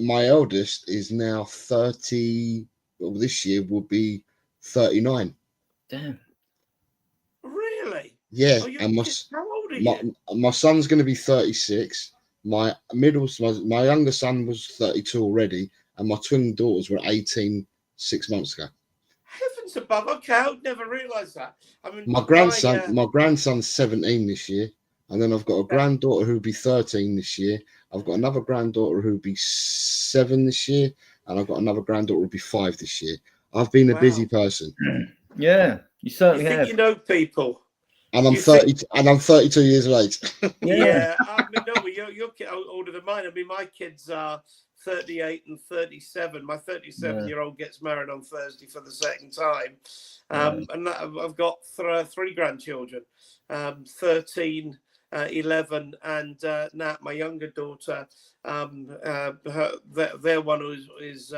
my eldest is now 30. Well, this year will be 39. Damn. Really? Yeah, Oh, and how old are you? my son's going to be 36. My younger son was 32 already, and my twin daughters were 18 6 months ago. Heavens above! Okay, I would never realise that. I mean, My grandson's 17 this year, and then I've got a granddaughter who'll be 13 this year. I've got another granddaughter who'll be 7 this year, and I've got another granddaughter who'll be 5 this year. I've been a busy person. Yeah, you certainly think have. you know people. And I'm 30, and I'm 32 years of age. Yeah, I mean, no, you're older than mine. I mean, my kids are 38 and 37. My 37-year-old gets married on Thursday for the second time. And I've got 3 grandchildren, 13, 11, and Nat, my younger daughter. Their one is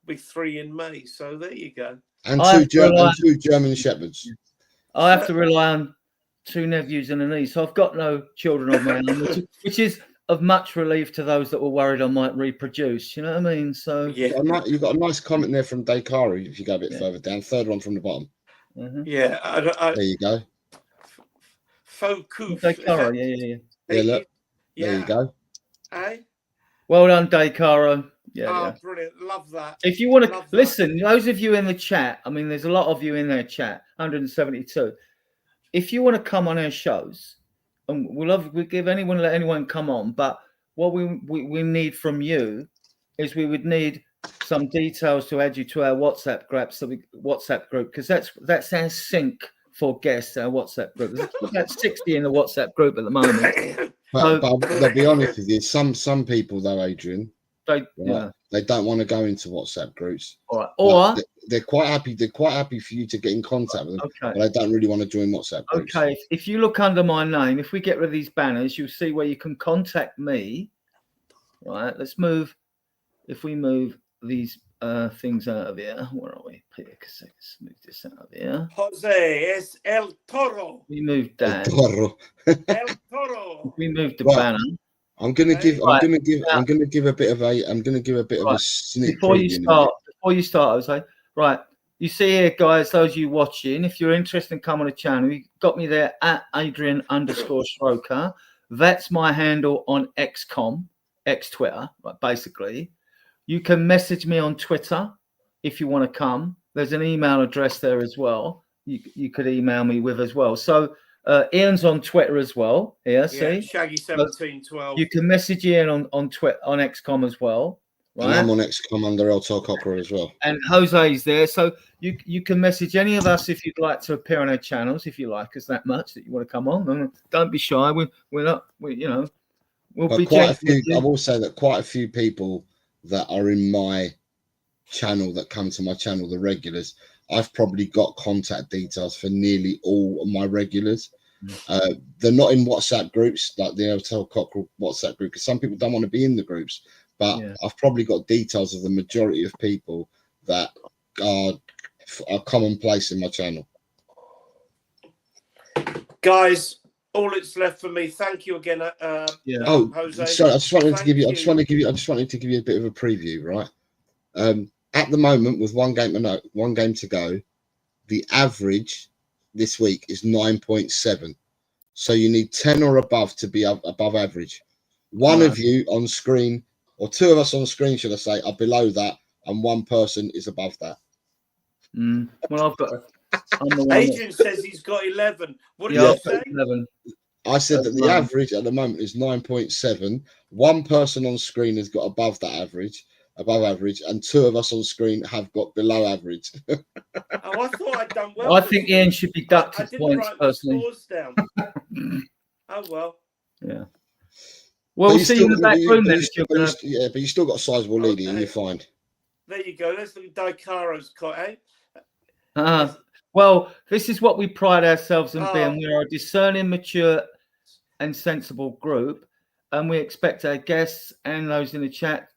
be 3 in May. So there you go. And two German shepherds. I have to rely on 2 nephews and a niece. So I've got no children of my own, which is of much relief to those that were worried I might reproduce. You know what I mean? So yeah, you've got a nice comment there from Dekaru. If you go a bit further down, third one from the bottom. yeah. There you go. Focus. Dekaru, Yeah, look. There you go. Eh? Well done, Dekaru. Yeah. Brilliant. Love that. If you want to listen, those of you in the chat, I mean, there's a lot of you in their chat, 172. If you want to come on our shows, and we give let anyone come on, but what we need from you is we would need some details to add you to our WhatsApp group, because that's our sync for guests, our WhatsApp group. There's about 60 in the WhatsApp group at the moment. But I'll be honest with you, some people though, Adrian, they don't want to go into WhatsApp groups. All right. Or they're quite happy. They're quite happy for you to get in contact with them, but they don't really want to join WhatsApp groups. Okay. If you look under my name, if we get rid of these banners, you'll see where you can contact me. Right. Let's move. If we move these things out of here, where are we? Let's move this out of here. Jose es el toro. We moved that. El toro. We moved the banner. I'm gonna give a bit of a sneak before you start, I was like, right, you see here, guys, those of you watching, if you're interested in coming on the channel, you got me there at Adrian_Stroker. That's my handle on X Twitter, right, basically. You can message me on Twitter if you want to come. There's an email address there as well. You could email me with as well. So Ian's on Twitter as well. Yeah, see, Shaggy1712. you can message Ian on Twitter on XCOM as well, right? And I'm on XCOM under Eltar Cocker as well. And Jose's there, so you can message any of us if you'd like to appear on our channels, if you like us that much that you want to come on. And don't be shy. We'll But be quite a gentle with few. you. I will say that quite a few people that are in my channel that come to my channel, the regulars, I've probably got contact details for nearly all of my regulars. They're not in WhatsApp groups like the Eltar Cockerel WhatsApp group because some people don't want to be in the groups. But I've probably got details of the majority of people that are commonplace in my channel. Guys, all it's left for me. Thank you again, Jose. Sorry, I just wanted to give you a bit of a preview, right? At the moment, with one game to go, the average this week is 9.7. So you need 10 or above to be above average. One of you on screen, or two of us on screen, should I say, are below that, and one person is above that. Well, I've got. Adrian says he's got 11. What did you say? 11. I said that the average at the moment is 9.7. One person on screen has got above average, and two of us on screen have got below average. Oh, I thought I'd done well. I think Ian should be deducted points personally. Scores down. Oh well. Yeah. Well, we'll see you in the back room then. But you still got a sizable lead, and you're fine. There you go. Let's look at Daikaro's cut, eh? Well, this is what we pride ourselves in being. We are a discerning, mature, and sensible group, and we expect our guests and those in the chat,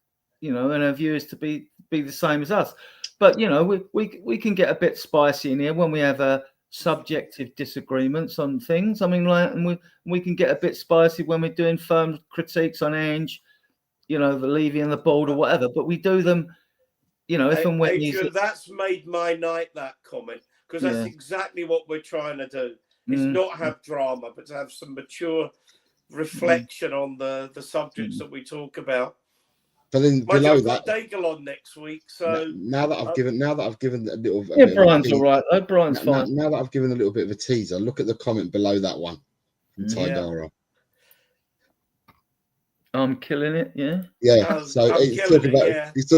and our viewers to be the same as us. But we can get a bit spicy in here when we have subjective disagreements on things. I mean, and we can get a bit spicy when we're doing firm critiques on Ange, the Levy and the board or whatever. But we do them, if and when. Adrian, that's made my night, that comment, because that's exactly what we're trying to do. It's not have drama, but to have some mature reflection on the subjects that we talk about. But then below that, Daigle on next week. So now that I've given a little. Brian's all right. though. Brian's fine. Now that I've given a little bit of a teaser, look at the comment below that one from Tidara. I'm killing it. Yeah. Yeah. So he's talking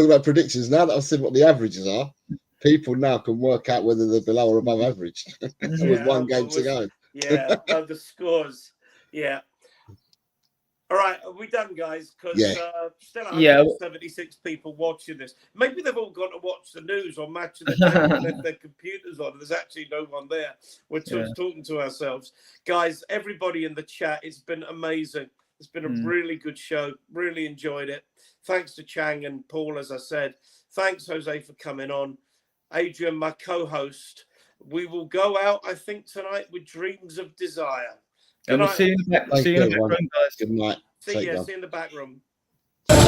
about predictions. Now that I've said what the averages are, people now can work out whether they're below or above average with one game to go. Yeah. The scores. Yeah. All right, are we done, guys? Because still 176 people watching this. Maybe they've all gone to watch the news or match of the day and left their computers on. There's actually no one there. We're just talking to ourselves. Guys, everybody in the chat, it's been amazing. It's been a really good show. Really enjoyed it. Thanks to Chang and Paul, as I said. Thanks, Jose, for coming on. Adrian, my co-host. We will go out, I think, tonight with Dreams of Desire. And we'll see you in the back room, guys. Good night. See you in the back room. Spurs